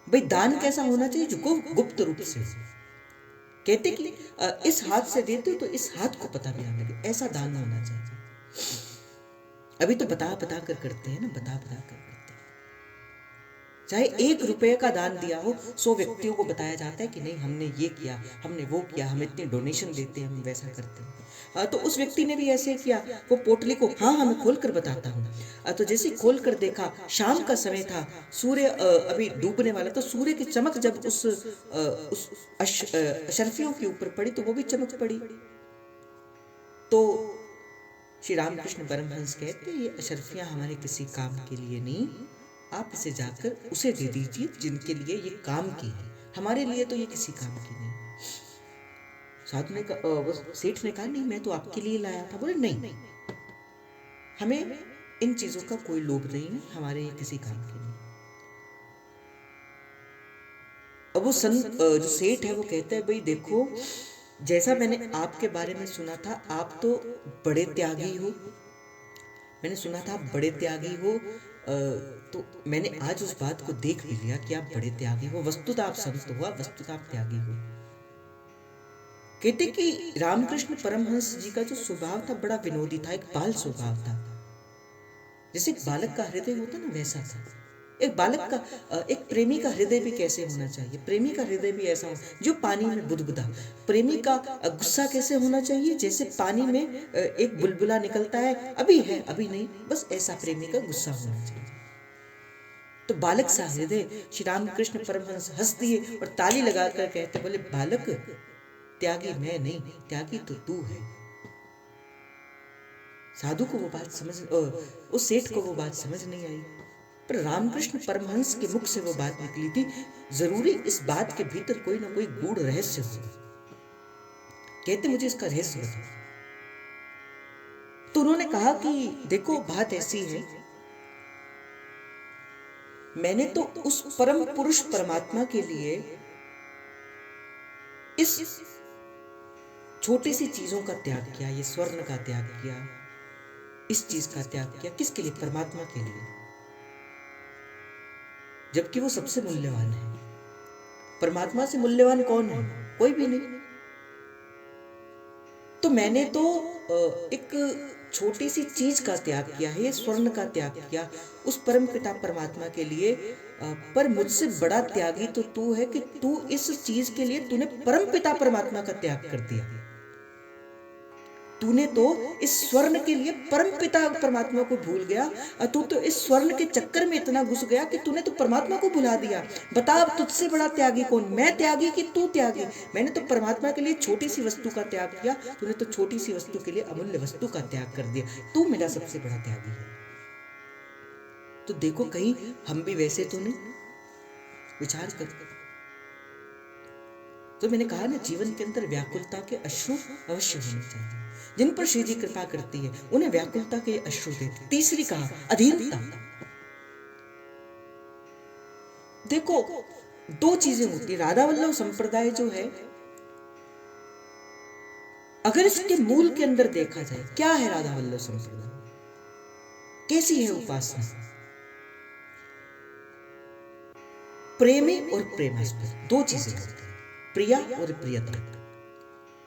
भाई दान कैसा होना चाहिए, जो गुप्त रूप से हो। कहते कि इस हाथ से देते हो तो इस हाथ को पता भी ना लगे, ऐसा दान होना चाहिए। अभी तो बता बता कर करते हैं ना, बता बता कर करते हैं। चाहे 1 रुपये का दान दिया हो, 100 व्यक्तियों को बताया जाता है कि नहीं हमने ये किया, हमने वो किया, हम इतने डोनेशन देते हैं, हम वैसा करते हैं। तो उस व्यक्ति ने भी ऐसे किया, वो पोटली को हाँ मैं खोल कर बताता हूँ। तो जैसे खोल कर देखा, शाम का समय था, सूर्य अभी डूबने वाला, तो सूर्य की चमक जब उस अशर्फियों के ऊपर पड़ी तो वो भी चमक पड़ी। तो श्री रामकृष्ण परमहंस कहते, ये अशर्फियां हमारे किसी काम के लिए नहीं, आप इसे जाकर उसे दे दीजिए जिनके लिए ये काम की है, हमारे लिए तो ये किसी काम की नहीं। साधु ने कहा, वो सेठ ने कहा, नहीं मैं तो आपके लिए लाया था। बोले नहीं, हमें इन चीजों का कोई लोभ नहीं है, हमारे ये किसी काम के नहीं। अब वो जो सेठ है वो कहता है, भाई देखो जैसा मैंने आपके बारे में सुना था, आप तो बड़े त्यागी हो, मैंने सुना था आप बड़े त्यागी हो, तो मैंने आज उस बात को देख भी लिया कि आप बड़े त्यागी हो, वस्तुतः आप संत हो, वस्तुतः आप त्यागी हो। कहते कि रामकृष्ण परमहंस जी का जो स्वभाव था बड़ा विनोदी था, एक बाल स्वभाव था। जैसे एक बालक का हृदय होता ना वैसा था। एक बालक का, एक प्रेमी का हृदय भी कैसे होना चाहिए, प्रेमी का हृदय भी ऐसा हो जो पानी में बुदबुदा। प्रेमी का गुस्सा कैसे होना चाहिए, जैसे पानी में एक बुलबुला निकलता है, अभी है अभी नहीं, बस ऐसा प्रेमी का गुस्सा होना चाहिए। तो बालक सा हृदय। श्री रामकृष्ण परमहंस हंस दिए और ताली लगाकर कहते, बोले बालक त्यागी मैं नहीं, त्यागी तो तू है। साधु को वो बात समझ, उस सेठ को वो बात समझ नहीं आई, पर रामकृष्ण परमहंस के मुख से वो बात निकली थी, जरूरी इस बात के भीतर कोई ना कोई गूढ़ रहस्य हो। कहते मुझे इसका रहस्य बताओ। तो उन्होंने कहा कि देखो बात ऐसी है, मैंने तो उस परम पुरुष परमात्मा के लिए इस छोटी सी चीजों का त्याग किया, ये स्वर्ण का त्याग किया, इस चीज का त्याग किया, किसके लिए, परमात्मा के लिए, जबकि वो सबसे मूल्यवान है। परमात्मा से मूल्यवान कौन है, कोई भी नहीं। तो मैंने तो एक छोटी सी चीज का त्याग किया है, ये स्वर्ण का त्याग किया उस परम पिता परमात्मा के लिए। पर मुझसे बड़ा त्यागी तो तू है कि तू इस चीज के लिए तूने परम पिता परमात्मा का त्याग कर दिया। तूने तो इस स्वर्ण के लिए परम पिता परमात्मा को भूल गया, और तू तो इस स्वर्ण के चक्कर में इतना घुस गया कि तूने तो परमात्मा को भुला दिया। बता अब तुझसे बड़ा त्यागी कौन, मैं त्यागी कि तू त्यागी? मैंने तो परमात्मा के लिए छोटी सी वस्तु का त्याग किया, तूने तो छोटी सी वस्तु के लिए अमूल्य वस्तु का त्याग कर दिया। तू मेरा सबसे बड़ा त्यागी है। तो देखो कहीं हम भी वैसे तो नहीं, विचार कर। तो मैंने कहा ना, जीवन के अंदर व्याकुलता के अश्रु अवश्य होने चाहिए। जिन पर श्री जी कृपा करती है उन्हें व्याकुलता के अश्रु देते। तीसरी कहा अधीनता। देखो दो चीजें होती है। राधा वल्लभ संप्रदाय जो है, अगर इसके मूल के अंदर देखा जाए, क्या है राधा वल्लभ संप्रदाय, कैसी है उपासना? प्रेमी और प्रेमास्पद दो चीजें होती है, प्रिया और प्रियतम,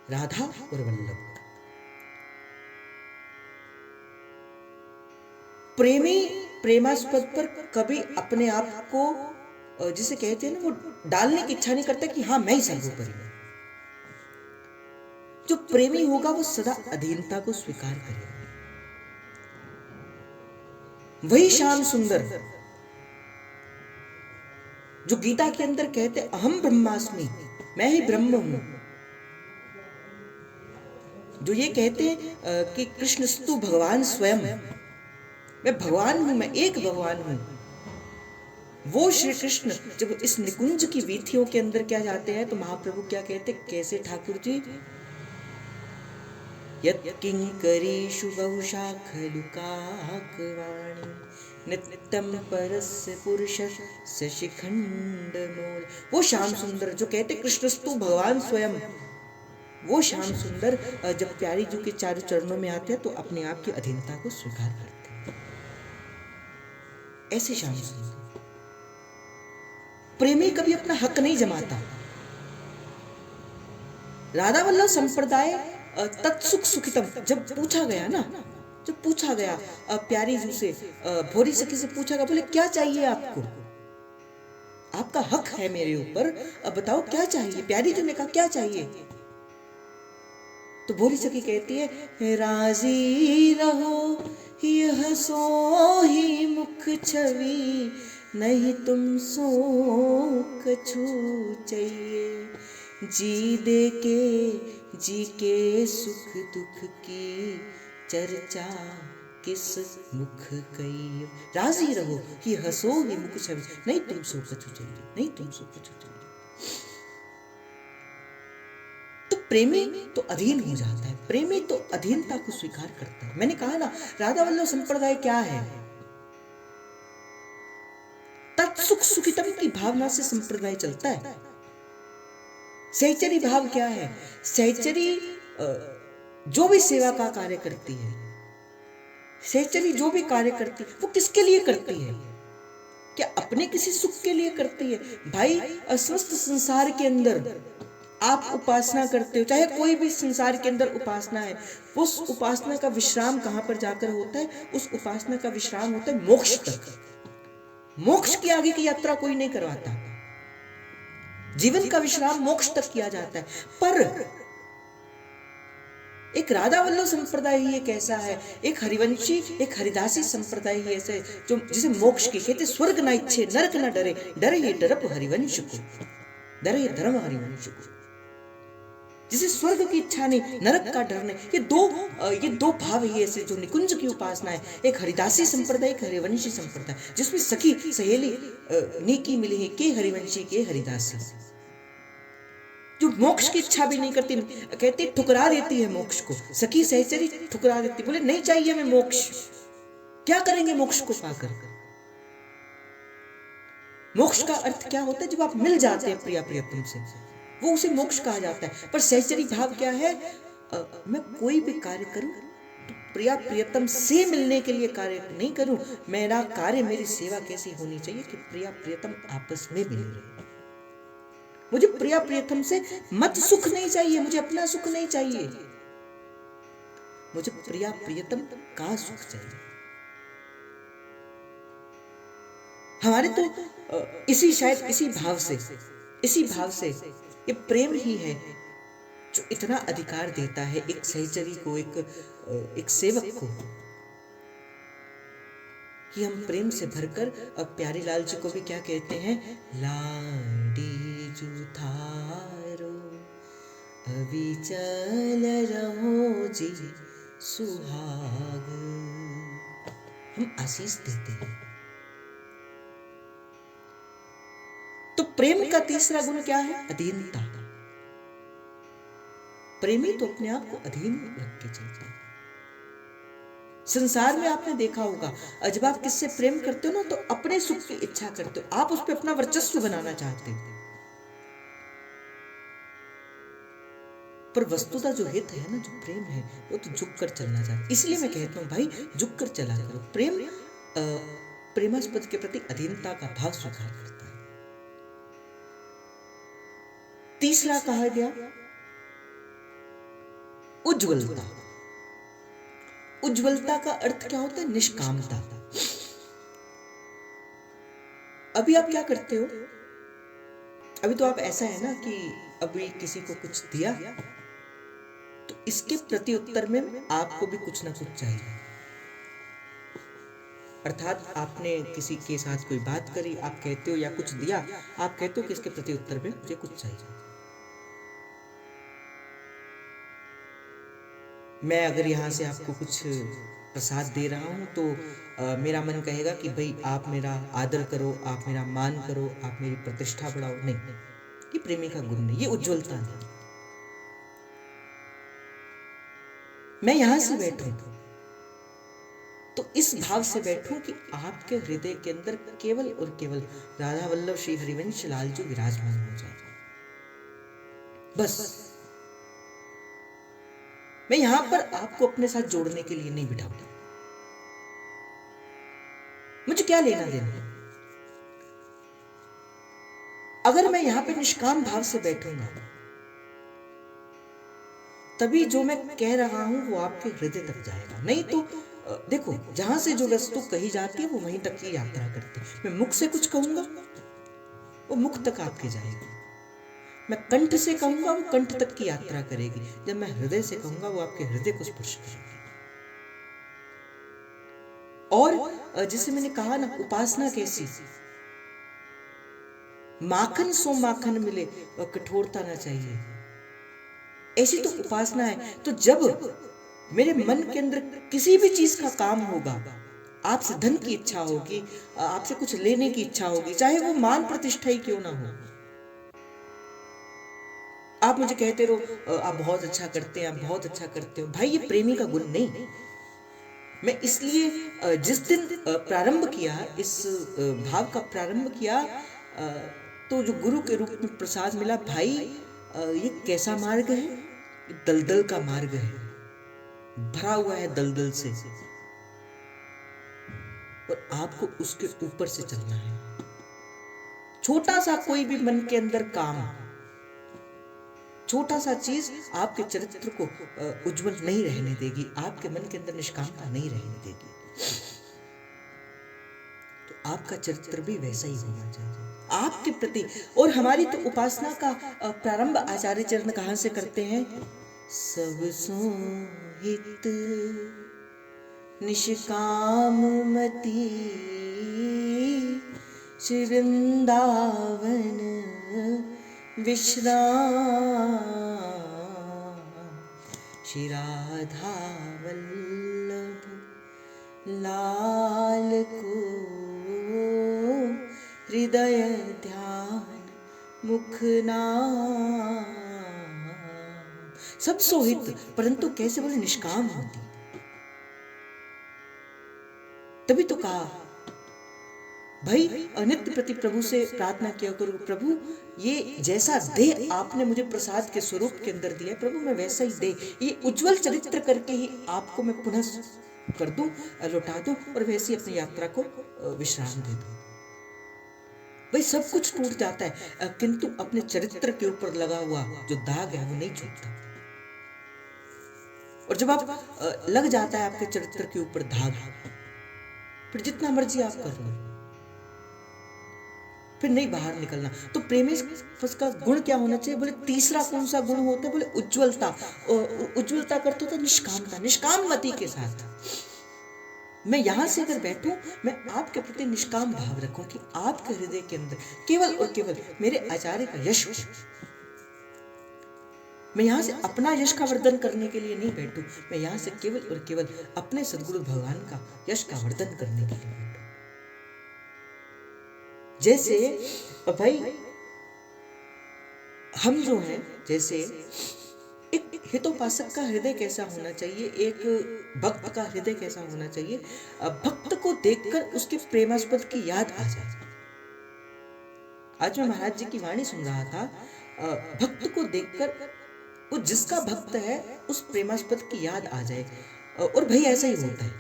राधा और वल्लभ। प्रेमी प्रेमास्पद पर कभी अपने आप को, जिसे कहते हैं ना, वो डालने की इच्छा नहीं करता कि हाँ मैं ही सर्वोपरि हूं। जो प्रेमी होगा वो सदा अधीनता को स्वीकार करेगा। वही श्याम सुंदर जो गीता के अंदर कहते अहम ब्रह्मास्मि, मैं ही ब्रह्म हूं, जो ये कहते हैं कि कृष्णस्तु भगवान स्वयं, मैं भगवान हूं, मैं एक भगवान हूं। वो श्री कृष्ण जब इस निकुंज की वीथियों के अंदर क्या जाते हैं तो महाप्रभु क्या कहते, कैसे ठाकुर जी, यत् किंकरीषु बहुशाखलु काकवाणी नित्यं परस्य पुरुषस्य शिखंड मूल। वो श्याम सुंदर जो कहते कृष्णस्तु भगवान स्वयं, वो श्याम सुंदर जब प्यारी जी के चारों चरणों में आते हैं तो अपने आप की अधीनता को स्वीकार करते हैं। ऐसे श्याम सुंदर प्रेमी कभी अपना हक नहीं जमाता। राधा वल्लभ संप्रदाय तत्सुख सुखितम, जब पूछा गया ना, जब पूछा गया प्यारी जी से, भोरी सखी से पूछा गया, बोले क्या चाहिए आपको, आपका हक है मेरे ऊपर, अब बताओ क्या चाहिए। प्यारी जी ने कहा क्या चाहिए, तो भोरी सखी कहती है राजी रहो यह सो ही मुख छवि, नहीं तुम सो कछु चाहिए, जी दे के जी के सुख दुख की चर्चा किस मुख कही। राजी रहो कि हंसो ही मुख छवि, नहीं तुम सो कछु चाहिए, नहीं तुम सो कछु चाहिए। तो प्रेमी तो अधीन हो जाता है, प्रेमी तो अधीनता को स्वीकार करता है। मैंने कहा ना, राधा वल्लभ संप्रदाय क्या है, तत्सुख सुखितम की भावना से संप्रदाय चलता है। सहचरी भाव क्या है, सहचरी जो भी सेवा का कार्य करती है, सहचरी जो भी कार्य करती है वो किसके लिए करती है, क्या अपने किसी सुख के लिए करती है? भाई अस्वस्थ संसार के अंदर आप उपासना करते हो, चाहे कोई भी संसार के अंदर उपासना है, उस उपासना का विश्राम कहां पर जाकर होता है? उस उपासना का विश्राम होता है मोक्ष तक। मोक्ष की आगे की यात्रा कोई नहीं करवाता, जीवन का विश्राम मोक्ष तक किया जाता है। पर एक राधा वल्लभ संप्रदाय ही एक ऐसा है, एक हरिवंशी एक हरिदासी संप्रदाय ही ऐसा है जो जिसे मोक्ष की कहते, स्वर्ग ना इच्छे नरक ना डरे, डरे ये डरप हरिवंश को, डरे ये धर्म हरिवंश को। जिसे स्वर्ग की इच्छा नहीं, नरक का डर नहीं, ये दो भाव ही ऐसे जो निकुंज की उपासना है, एक हरिदासी संप्रदाय एक हरिवंशी संप्रदाय, जिसमें सखी सहेली नीकी मिली है के हरिवंशी के हरिदासी, जो मोक्ष की इच्छा भी नहीं करती, कहती ठुकरा देती है मोक्ष को। सखी सहचरी ठुकरा देती, बोले नहीं चाहिए हमें मोक्ष, क्या करेंगे मोक्ष को पाकर। मोक्ष का अर्थ क्या होता है, जब आप मिल जाते हैं प्रिया प्रियतम से, वो उसे मोक्ष कहा जाता है। पर सहचरी भाव क्या है, मैं कोई भी कार्य करूं तो प्रिया प्रियतम से मिलने के लिए कार्य नहीं करूं, मेरा कार्य मेरी सेवा कैसी होनी चाहिए कि प्रिया प्रियतम आपस में मिल रहे। मुझे प्रिया प्रियतम से मत सुख नहीं चाहिए, मुझे अपना सुख नहीं चाहिए। मुझे प्रिया प्रियतम का सुख चाहिए। हमारे तो शायद इसी भाव से ये प्रेम ही है जो इतना अधिकार देता है एक सहचरी को, एक सेवक को, कि हम प्रेम से भरकर, अब प्यारी लाल जी को भी क्या कहते हैं, लाडी जुथारो अविचल रहो जी सुहाग, हम आशीष देते हैं। तो प्रेम का तीसरा गुण क्या है, अधीनता। प्रेमी तो अपने आप को अधीन रख के चलता है। संसार में आपने देखा होगा, जब आप किससे प्रेम करते हो ना, तो अपने सुख की इच्छा करते हो, आप उस पर अपना वर्चस्व बनाना चाहते हो, पर वस्तुतः जो हित है ना, जो प्रेम है, वो तो झुक कर चलना चाहता है। इसलिए मैं कहता हूं भाई, झुक कर चला करो। प्रेम प्रेमास्पद के प्रति अधीनता का भाव स्वीकार करता है। तीसरा कहा गया उज्ज्वलता। उज्ज्वलता का अर्थ क्या होता है, निष्कामता। अभी आप क्या करते हो, अभी तो आप ऐसा है ना कि अभी किसी को कुछ दिया तो इसके प्रति उत्तर में आपको भी कुछ ना कुछ चाहिए। अर्थात आपने किसी के साथ कोई बात करी, आप कहते हो, या कुछ दिया, आप कहते हो कि इसके प्रति उत्तर में मुझे कुछ चाहिए। मैं अगर यहाँ से आपको कुछ प्रसाद दे रहा हूँ तो मेरा मन कहेगा कि भाई आप मेरा आदर करो, आप मेरा मान करो, आप मेरी प्रतिष्ठा बढ़ाओ। नहीं, ये प्रेमी का गुण नहीं, ये उज्ज्वलता नहीं। मैं यहां से बैठूं तो इस भाव से बैठूं कि आपके हृदय के अंदर केवल और केवल राधा वल्लभ श्री हरिवंश लाल जी विराजमान हो जाए, बस। मैं यहां पर आपको अपने साथ जोड़ने के लिए नहीं बिठाऊंगा, मुझे क्या लेना देना। अगर मैं यहां पे निष्काम भाव से बैठूंगा तभी जो मैं कह रहा हूं वो आपके हृदय तक जाएगा। नहीं तो देखो, जहां से जो वस्तु कही जाती है वो वहीं तक की यात्रा करती है। मैं मुख से कुछ कहूंगा वो मुख तक आपके जाएगी, मैं कंठ से कहूंगा वो कंठ तक की यात्रा करेगी, जब मैं हृदय से कहूंगा वो आपके हृदय को स्पर्श करेगी। और जैसे मैंने कहा ना, उपासना कैसी, माखन सो माखन मिले और कठोरता ना चाहिए, ऐसी तो उपासना है। तो जब मेरे मन के अंदर किसी भी चीज का काम होगा, आपसे धन की इच्छा होगी, आपसे कुछ लेने की इच्छा होगी, चाहे वो मान प्रतिष्ठा ही क्यों ना हो, आप मुझे कहते रहो आप बहुत अच्छा करते हैं, आप बहुत अच्छा करते हो। भाई, ये प्रेमी का गुण नहीं। मैं इसलिए जिस दिन प्रारंभ किया, इस भाव का प्रारंभ किया, तो जो गुरु के रूप में प्रसाद मिला, भाई ये कैसा मार्ग है, दलदल का मार्ग है, भरा हुआ है दलदल से, और आपको उसके ऊपर से चलना है। छोटा सा कोई भी मन के अंदर काम, छोटा सा चीज आपके चरित्र को उज्जवल नहीं रहने देगी, आपके मन के अंदर निष्कामता नहीं रहने देगी। तो आपका चरित्र भी वैसा ही होना चाहिए आपके प्रति। और हमारी तो उपासना का प्रारंभ आचार्य चरण कहां से करते हैं, सब सोहित निष्काम मति श्री वृंदावन विश्राम, श्री राधा वल्लभ लाल को हृदय ध्यान मुख नाम। सब सोहित, परंतु कैसे बोले, निष्काम होती। तभी तो कहा भाई, नित्य प्रति प्रभु से प्रार्थना किया करो, प्रभु ये जैसा देह आपने मुझे प्रसाद के स्वरूप के अंदर दिया, प्रभु मैं वैसा ही देह, ये उज्जवल चरित्र करके ही आपको मैं पुनः कर दूं, लौटा दूं, और वैसी अपनी यात्रा को विश्राम दे दूं। भाई, सब कुछ टूट जाता है, किंतु अपने चरित्र के ऊपर लगा हुआ जो दाग है वो नहीं छूटता। और जब आप लग जाता है आपके चरित्र के ऊपर धाग, फिर जितना मर्जी आप कर लो, फिर नहीं बाहर निकलना। तो प्रेमेश का गुण क्या होना चाहिए? बोले तीसरा कौन सा गुण होता है? बोले उज्ज्वलता। उज्ज्वलता करते होता निष्कामता, निष्काम मति के साथ। मैं यहां से अगर बैठूं, मैं आपके प्रति निष्काम भाव रखूं कि आपके हृदय के अंदर केवल और केवल मेरे आचार्य का यश हो। मैं यहां से अपना यश का वर्धन करने के लिए नहीं बैठूं, मैं यहां से केवल और केवल अपने सदगुरु भगवान का यश का वर्धन करने के लिए बैठूं। जैसे भाई हम जो हैं, जैसे एक हितोपासक का हृदय कैसा होना चाहिए, एक भक्त का हृदय कैसा होना चाहिए? भक्त को देखकर उसके प्रेमास्पद की याद आ जाए। आज मैं महाराज जी की वाणी सुन रहा था, भक्त को देखकर वो जिसका भक्त है उस प्रेमास्पद की याद आ जाए। और भाई ऐसा ही होता है।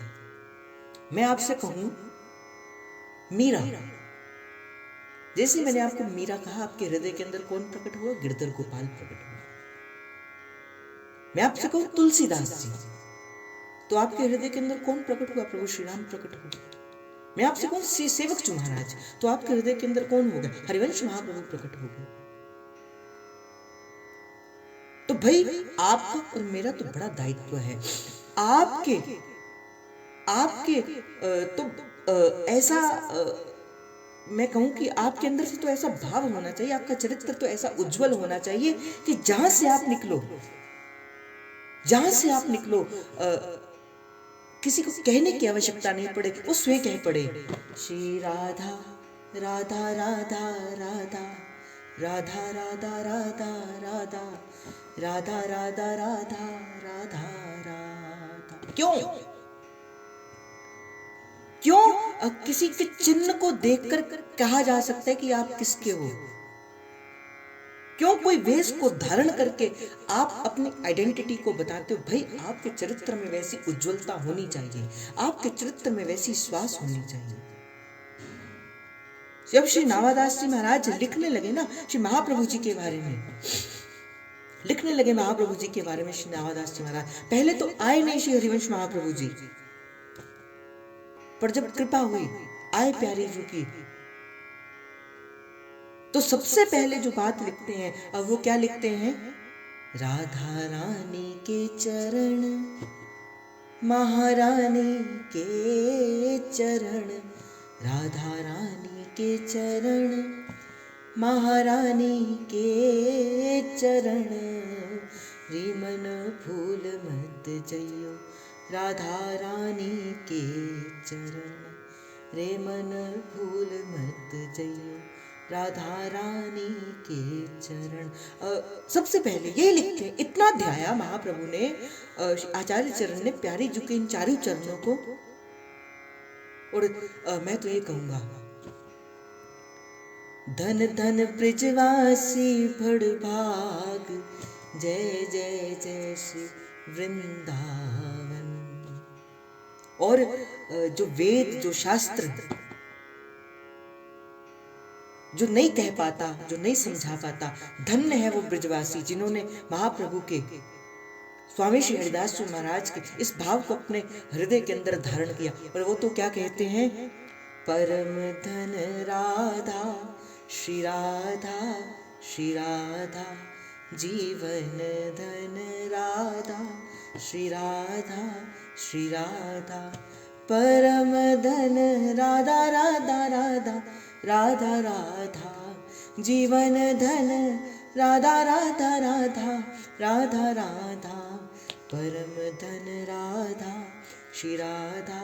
मैं आपसे कहूं मीरा, जैसे मैंने आपको मीरा कहा, आपके हृदय के अंदर कौन प्रकट हुआ? गिरधर गोपाल प्रकट हुआ। मैं आपसे कहूं तुलसीदास जी, तो आपके हृदय के अंदर कौन प्रकट हुआ? प्रभु श्री राम प्रकट हुए। मैं आपसे कहूं श्री सेवक जी महाराज, तो आपके हृदय के अंदर कौन हो गए? हरिवंश महाप्रभु प्रकट हो गए। तो भाई आपका और मेरा तो बड़ा दायित्व है। आपके आपके तो ऐसा मैं कहूं कि आपके अंदर से तो ऐसा भाव होना चाहिए, आपका चरित्र तो ऐसा उज्जवल होना चाहिए कि जहां से आप निकलो, जहां से आप निकलो, किसी को कहने की आवश्यकता नहीं पड़े, वो स्वयं कह पड़े, श्री राधा राधा राधा राधा राधा राधा राधा राधा राधा राधा राधा राधा राधा। क्यों क्यों किसी के चिन्ह को देखकर कहा जा सकता है कि आप किसके हो? क्यों कोई वेश को धारण करके आप अपनी आइडेंटिटी को बताते हो? भाई आपके चरित्र में वैसी उज्जवलता होनी चाहिए, आपके चरित्र में वैसी श्वास होनी चाहिए। जब श्री नावादास जी महाराज लिखने लगे ना श्री महाप्रभु जी के बारे में, लिखने लगे महाप्रभु जी के बारे में श्री नावादास जी महाराज, पहले तो आए नहीं श्री हरिवंश महाप्रभु जी, पर जब कृपा हुई आए प्यारी जी की, तो सबसे पहले जो बात लिखते हैं, अब वो क्या लिखते हैं? राधा रानी के चरण, महारानी के चरण, राधा रानी के चरण, महारानी के चरण, रीमन फूल मत जइयो, राधा रानी के चरण, रे मन फूल मत जइयो, राधा रानी के चरण। सबसे पहले ये लिखते हैं, इतना ध्याया महाप्रभु ने, आचार्य चरण ने प्यारी जी के इन चारों चरणों को। और मैं तो ये कहूंगा, धन धन ब्रिजवासी बड़भाग, जय जय जय श्री वृंदावन। और जो वेद, जो शास्त्र जो नहीं कह पाता, जो नहीं समझा पाता, धन्य है वो ब्रजवासी जिन्होंने महाप्रभु के, स्वामी श्री हरिदास जी महाराज के इस भाव को अपने हृदय के अंदर धारण किया। और वो तो क्या कहते हैं? परम धन राधा, श्री राधा, श्री राधा, जीवन धन राधा, श्री राधा, श्री राधा, परम धन राधा राधा राधा राधा राधा, जीवन धन राधा राधा राधा राधा राधा, परम धन राधा, श्री राधा,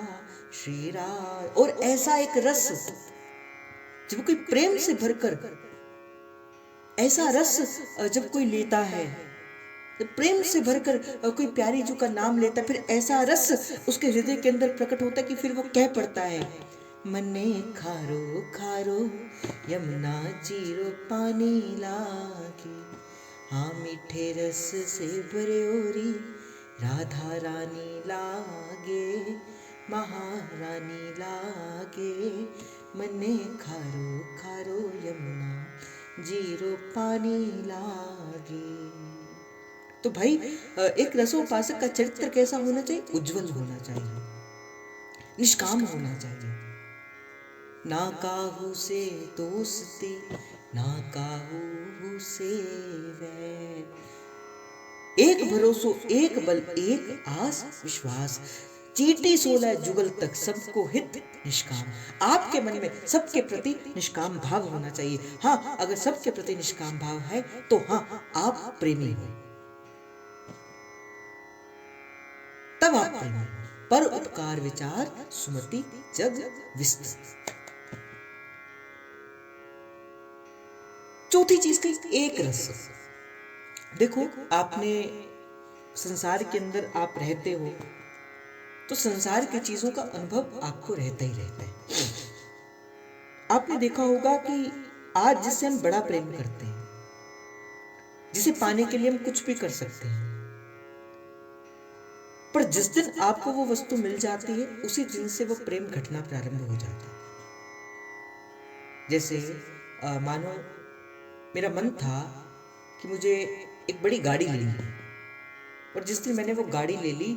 श्री राधा। और ऐसा एक रस जब कोई प्रेम से भरकर, ऐसा रस जब कोई लेता है, प्रेम से भरकर कोई प्यारी जी का नाम लेता है, फिर ऐसा रस उसके हृदय के अंदर प्रकट होता है कि फिर वो कह पड़ता है, मने खारो खारो यमुना चीरो पानी लागे, हाँ मीठे रस से भरियोरी राधा रानी लागे, महारानी लागे, मने खारो खारो यमुना जीरो पानी लागे। तो भाई एक रसोपासक का चरित्र कैसा होना चाहिए? उज्जवल होना चाहिए, निष्काम होना चाहिए। ना काहू से दोस्ती, ना काहू से वैर, एक भरोसो एक बल एक आस विश्वास, चीटी 16 जुगल तक सबको हित निष्काम। आपके मन में सबके प्रति निष्काम भाव होना चाहिए। हाँ, अगर सबके प्रति निष्काम भाव है तो हाँ, आप प्रेमी हो, तब आप प्रेमी हो। पर उपकार विचार सुमति जग विस्तृत। चौथी चीज कही, एक रस। देखो, आपने संसार के अंदर आप रहते हो तो संसार की चीजों का अनुभव आपको रहता ही रहता है। आपने देखा होगा कि आज जिससे हम बड़ा प्रेम करते हैं, जिसे पाने के लिए हम कुछ भी कर सकते हैं, पर जिस दिन आपको वो वस्तु मिल जाती है उसी दिन से वो प्रेम घटना प्रारंभ हो जाता है। जैसे मानो मेरा मन था कि मुझे एक बड़ी गाड़ी लेनी है, और जिस दिन मैंने वो गाड़ी ले ली,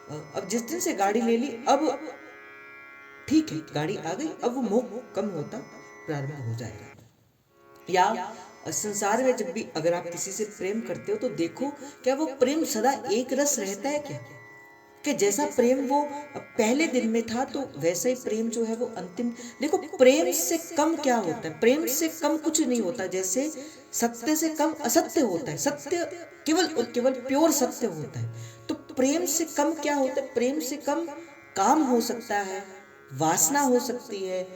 अब जिस दिन से गाड़ी ले ली, अब ठीक है गाड़ी आ गई, अब वो मोह कम होता प्रारंभ हो जाएगा। या संसार में जब भी अगर आप किसी से प्रेम करते हो तो देखो, क्या वो प्रेम सदा एक रस रहता है क्या? कि जैसा प्रेम वो पहले दिन में था तो वैसा ही प्रेम जो है वो अंतिम। देखो, प्रेम से कम क्या होता है? प्रेम से कम कुछ नहीं होता। जैसे सत्य से कम असत्य होता है, सत्य केवल और केवल प्योर सत्य होता है। तो प्रेम से कम क्या होता है? प्रेम से कम काम हो सकता है, वासना हो सकती है,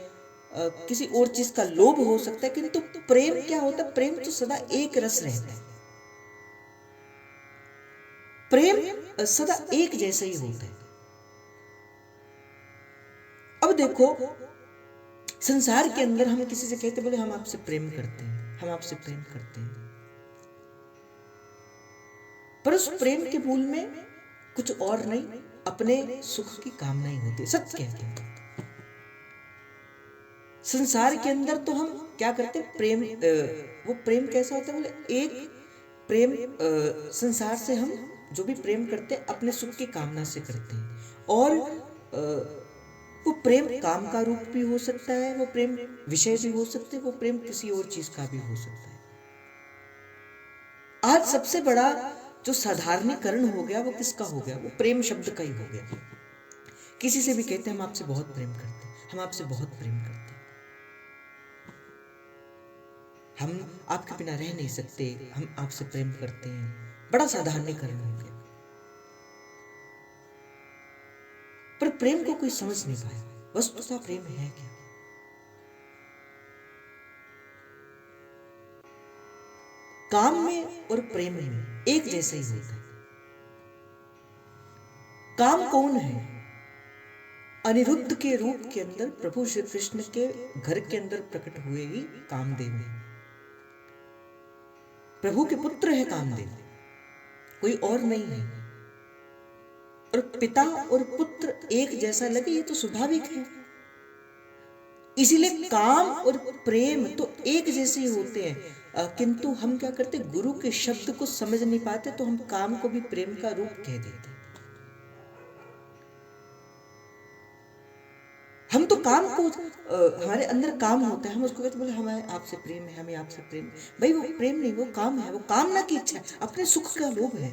किसी और चीज का लोभ हो सकता है, किंतु प्रेम क्या होता है? प्रेम तो सदा एक रस रहता है। प्रेम सदा एक जैसा ही होता है। अब देखो, संसार के अंदर हम किसी से कहते बोले हम आपसे प्रेम करते हैं, हम आपसे प्रेम करते हैं, पर उस प्रेम के मूल में कुछ और नहीं, अपने सुख की कामना ही होती है। सत्य कहते हैं। संसार के अंदर तो हम क्या करते हैं? प्रेम, वो प्रेम कैसा होता है बोले, एक प्रेम संसार से हम जो भी प्रेम करते हैं अपने सुख की कामना से करते हैं। और वो प्रेम काम का रूप भी हो सकता है, वो प्रेम विषय भी हो सकते हैं, वो प्रेम किसी और चीज का भी हो सकता है। आज सबसे बड़ा जो साधारणीकरण हो गया वो किसका हो गया? वो प्रेम शब्द का ही हो गया। किसी से भी कहते हैं हम आपसे बहुत प्रेम करते हैं, हम आपसे बहुत प्रेम करते हैं, हम आपके बिना रह नहीं सकते, हम आपसे प्रेम करते हैं। बड़ा साधारणीकरण हो गया। पर प्रेम को कोई समझ नहीं पाया। वस्तुतः प्रेम है क्या? काम में और प्रेम में एक जैसा ही होता है। काम कौन है? अनिरुद्ध के रूप के अंदर प्रभु श्री कृष्ण के घर के अंदर प्रकट हुए ही कामदेव है। प्रभु के पुत्र है कामदेव, कोई और नहीं है। और पिता और पुत्र एक जैसा लगे ये तो स्वाभाविक है। इसीलिए काम और प्रेम तो एक जैसे ही होते हैं, किंतु हम क्या करते? गुरु के शब्द को समझ नहीं पाते तो हम काम को भी प्रेम का रूप कह देते। हम तो काम को हमारे अंदर काम होता है, हम उसको कहते बोले हमें आपसे प्रेम है, हमें आपसे प्रेम। भाई वो प्रेम नहीं, वो काम है, वो कामना की इच्छा है, अपने सुख का लोभ है।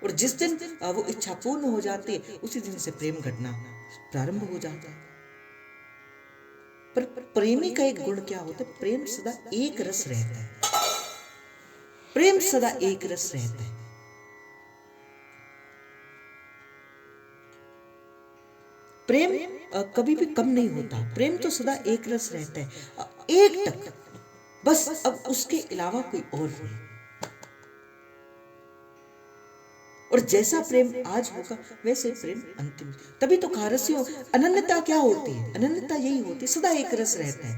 और जिस दिन वो इच्छा पूर्ण हो जाती है उसी दिन से प्रेम घटना प्रारंभ हो जाता है। पर प्रेमी का एक गुण क्या होता है? प्रेम सदा एक रस रहता है। प्रेम सदा एक रस रहता है। प्रेम कभी भी कम नहीं होता। प्रेम तो सदा एक रस रहता है, एक टक, बस। अब उसके अलावा कोई और नहीं। और जैसा प्रेम आज होगा वैसे प्रेम अंतिम। तभी तो खारस्यों अनन्यता क्या होती है? अनन्यता यही होती है, सदा एक रस रहता है।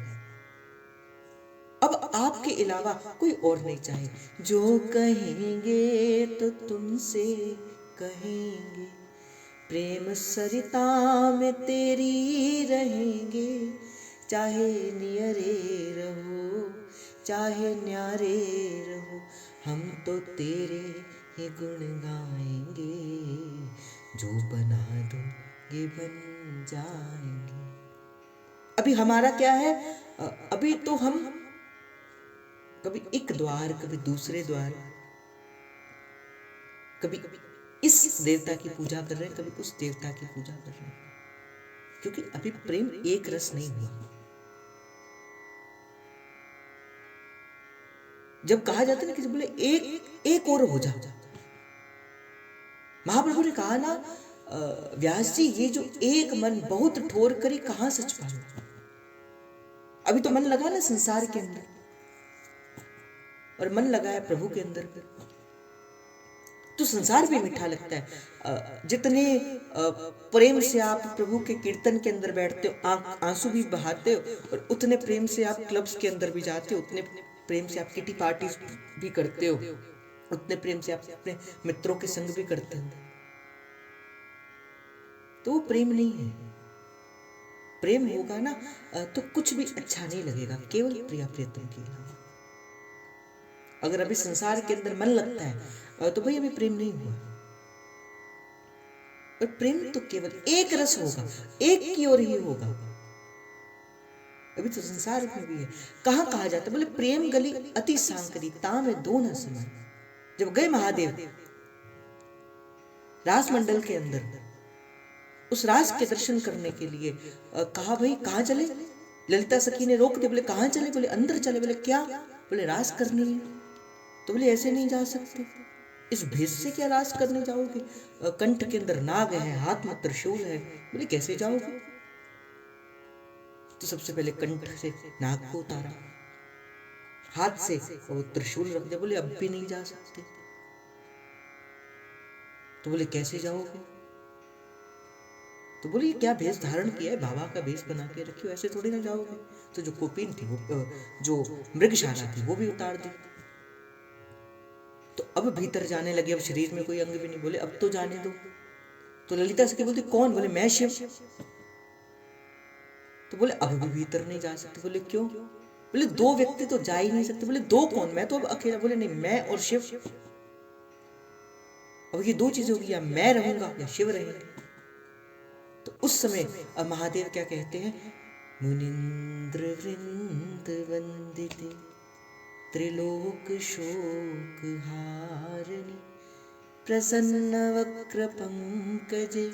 अब आपके अलावा कोई और नहीं चाहे। जो कहेंगे तो तुमसे कहेंगे, प्रेम सरिता में तेरी रहेंगे। चाहे नियरे रहो चाहे न्यारे रहो, हम तो तेरे ही गुण गाएंगे, जो बना दूंगे बन जाएंगे। अभी हमारा क्या है, अभी तो हम कभी एक द्वार, कभी दूसरे द्वार, कभी इस देवता की पूजा कर रहे हैं, कभी उस देवता की पूजा कर रहे हैं, क्योंकि अभी प्रेम एक रस नहीं हुआ। जब कहा जाता है ना, किसी बोले एक और हो जा, महाप्रभु ने कहा ना, व्यास जी ये जो एक मन बहुत ठोर करी कहां सच पाओ। अभी तो मन लगा ना संसार के अंदर, और मन लगा है प्रभु के अंदर, तो संसार भी मीठा लगता है। जितने प्रेम से आप प्रभु के कीर्तन के अंदर बैठते हो, आंसू भी बहाते हो, और उतने प्रेम से आप क्लब्स के अंदर भी जाते हो, उतने प्रेम से आप किटी पार्टी भी करते हो, उतने प्रेम से आप अपने मित्रों के संग भी करते हो, तो वो प्रेम नहीं है। प्रेम होगा ना तो कुछ भी अच्छा नहीं लगेगा, केवल प्रिया प्रियतम के अलावा। अगर अभी संसार के अंदर मन लगता है तो भाई अभी प्रेम नहीं हुआ। और प्रेम तो केवल एक रस होगा, एक की ओर ही होगा। अभी तो संसार में भी है, कहां कहा जाता है, बोले प्रेम गली अति सांकरी, ताम में दो न समय। जब गए महादेव रास मंडल के अंदर उस रास के दर्शन करने के लिए, कहा भाई कहां चले, ललिता सखी ने रोक दिया, बोले कहां चले, बोले अंदर चले, बोले क्या, बोले रास करनी है। तो बोले ऐसे नहीं जा सकते, इस भेष से क्या रास करने जाओगे, कंठ के अंदर नाग है, हाथ में त्रिशूल है, बोले कैसे जाओगे। तो सबसे पहले कंठ से नाग को उतारा, हाथ से वो त्रिशूल रख दिया, बोले अब भी नहीं जा सकते। तो बोले कैसे जाओगे, तो बोले क्या भेष धारण किया है, बाबा का भेष बना के रखियो, ऐसे थोड़ी ना जाओगे। तो जो कोपीन थी, वो जो मृगशाला थी, वो भी उतार दी। तो अब भीतर जाने लगे, अब शरीर में कोई अंग भी नहीं, बोले अब तो जाने दो। तो ललिता सखी बोलती कौन, बोले मैं शिव। तो बोले अब भी भीतर नहीं जा सकते, बोले क्यों, बोले दो व्यक्ति तो जा ही नहीं सकते, बोले दो कौन, मैं तो अब अकेला, बोले नहीं मैं और शिव, अब ये दो चीजें होगी, या मैं रहूंगा या शिव रहेंगे। तो उस समय महादेव क्या कहते हैं, मुनिंद्र वृंद वंदिते त्रिलोक शोक हारिणी, प्रसन्न वक्र पंकजे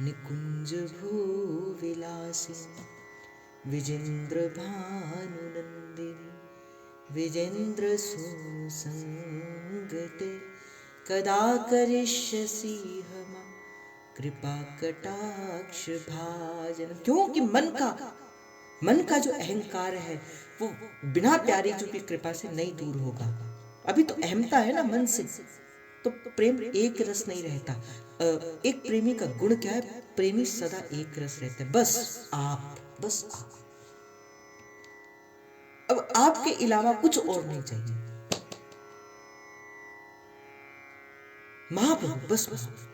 निकुंज भूविलासिनी, विजेंद्र भानुनंदिनी विजेंद्र सुसंगते, कदा करिष्यसि हमा कृपा कटाक्ष भाजन। क्योंकि मन का जो अहंकार है वो बिना प्यारी जी की कृपा से नहीं दूर होगा। अभी तो अहमता है ना मन से, तो प्रेम एक रस नहीं रहता। एक प्रेमी का गुण क्या है, प्रेमी सदा एक रस रहता है, बस आप, बस आप, अब आपके अलावा कुछ और नहीं चाहिए। महाप्रभु बस महाप्रभु।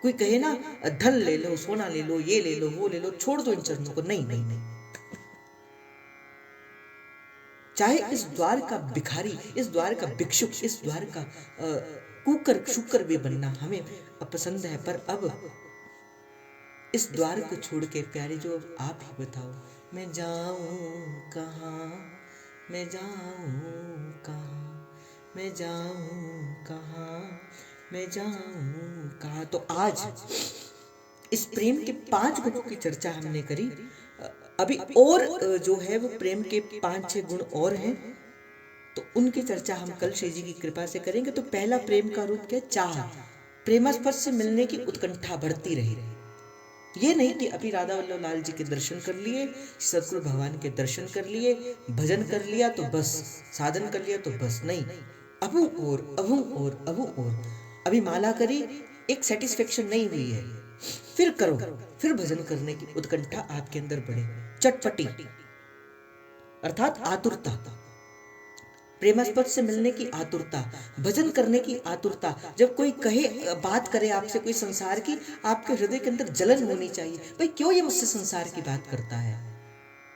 कोई कहे ना धन ले लो, सोना ले लो, ये ले लो, वो ले लो, छोड़ दो इन चरणों को, नहीं नहीं नहीं। चाहे इस द्वार का भिखारी, इस द्वार का भिक्षुक, इस द्वार का कुकर शुकर भी बनना हमें पसंद है, पर अब इस द्वार को छोड़ के प्यारे जो आप ही बताओ, मैं जाऊं कहाँ, मैं जाऊं कहाँ, मैं जाऊं कहाँ, मैं जाऊं कहाँ। तो आज इस प्रेम के 5 गुणों की चर्चा हमने करी। अभी और जो है वो प्रेम के 5-6 गुण और हैं, तो उनकी चर्चा हम कल श्री जी की कृपा से करेंगे। तो पहला प्रेम का रूप क्या, चाह, प्रेमास्पद से मिलने की उत्कंठा बढ़ती रहे। ये नहीं कि अभी राधा वल्लभ लाल जी के दर्शन कर लिए, सतगुरु भगवान के दर्शन कर लिए, भजन कर लिया तो बस, साधन कर लिया तो बस, नहीं, अभू और अभू और अभू और। अभी माला करी, एक सेटिस्फेक्शन नहीं हुई है, फिर करो, फिर भजन करने की उत्कंठा आपके अंदर बढ़े, चटपटी अर्थात आतुरता, प्रेमास्पद से मिलने की आतुरता, भजन करने की आतुरता। जब कोई कहे, बात करे आपसे कोई संसार की, आपके हृदय के अंदर जलन होनी चाहिए, भाई क्यों ये मुझसे संसार की बात करता है,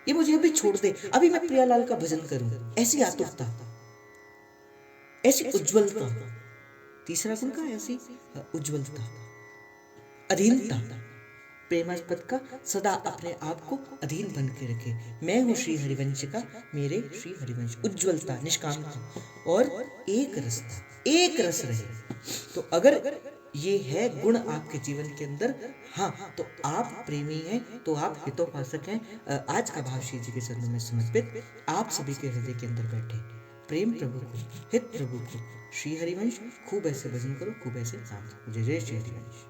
ये मुझे अभी छोड़ दे, अभी मैं प्रियालाल का भजन करूं, ऐसी आतुरता। ऐसी उज्ज्वलता। तीसरा गुण का ऐसी उज्ज्वलता, अधीनता। प्रेमास्पद का सदा अपने आप को अधीन बन के रखे। मैं हूँ श्री हरिवंश का, मेरे श्री हरिवंश। उज्ज्वलता, निष्कामता और एक रसता, एक रस रहे। तो अगर ये है गुण आपके जीवन के अंदर, हाँ, तो आप प्रेमी हैं, तो आप हितोपासक हैं। आज का भाव श्री जी के चरणों में समर्पित आप सभी के हृदय के अंदर बैठे। प्रेम प्रभु को, हित प्रभु को, श्री हरिवंश। खूब ऐसे भजन करो, खूब ऐसे नाम। जय जय श्री हरिवंश।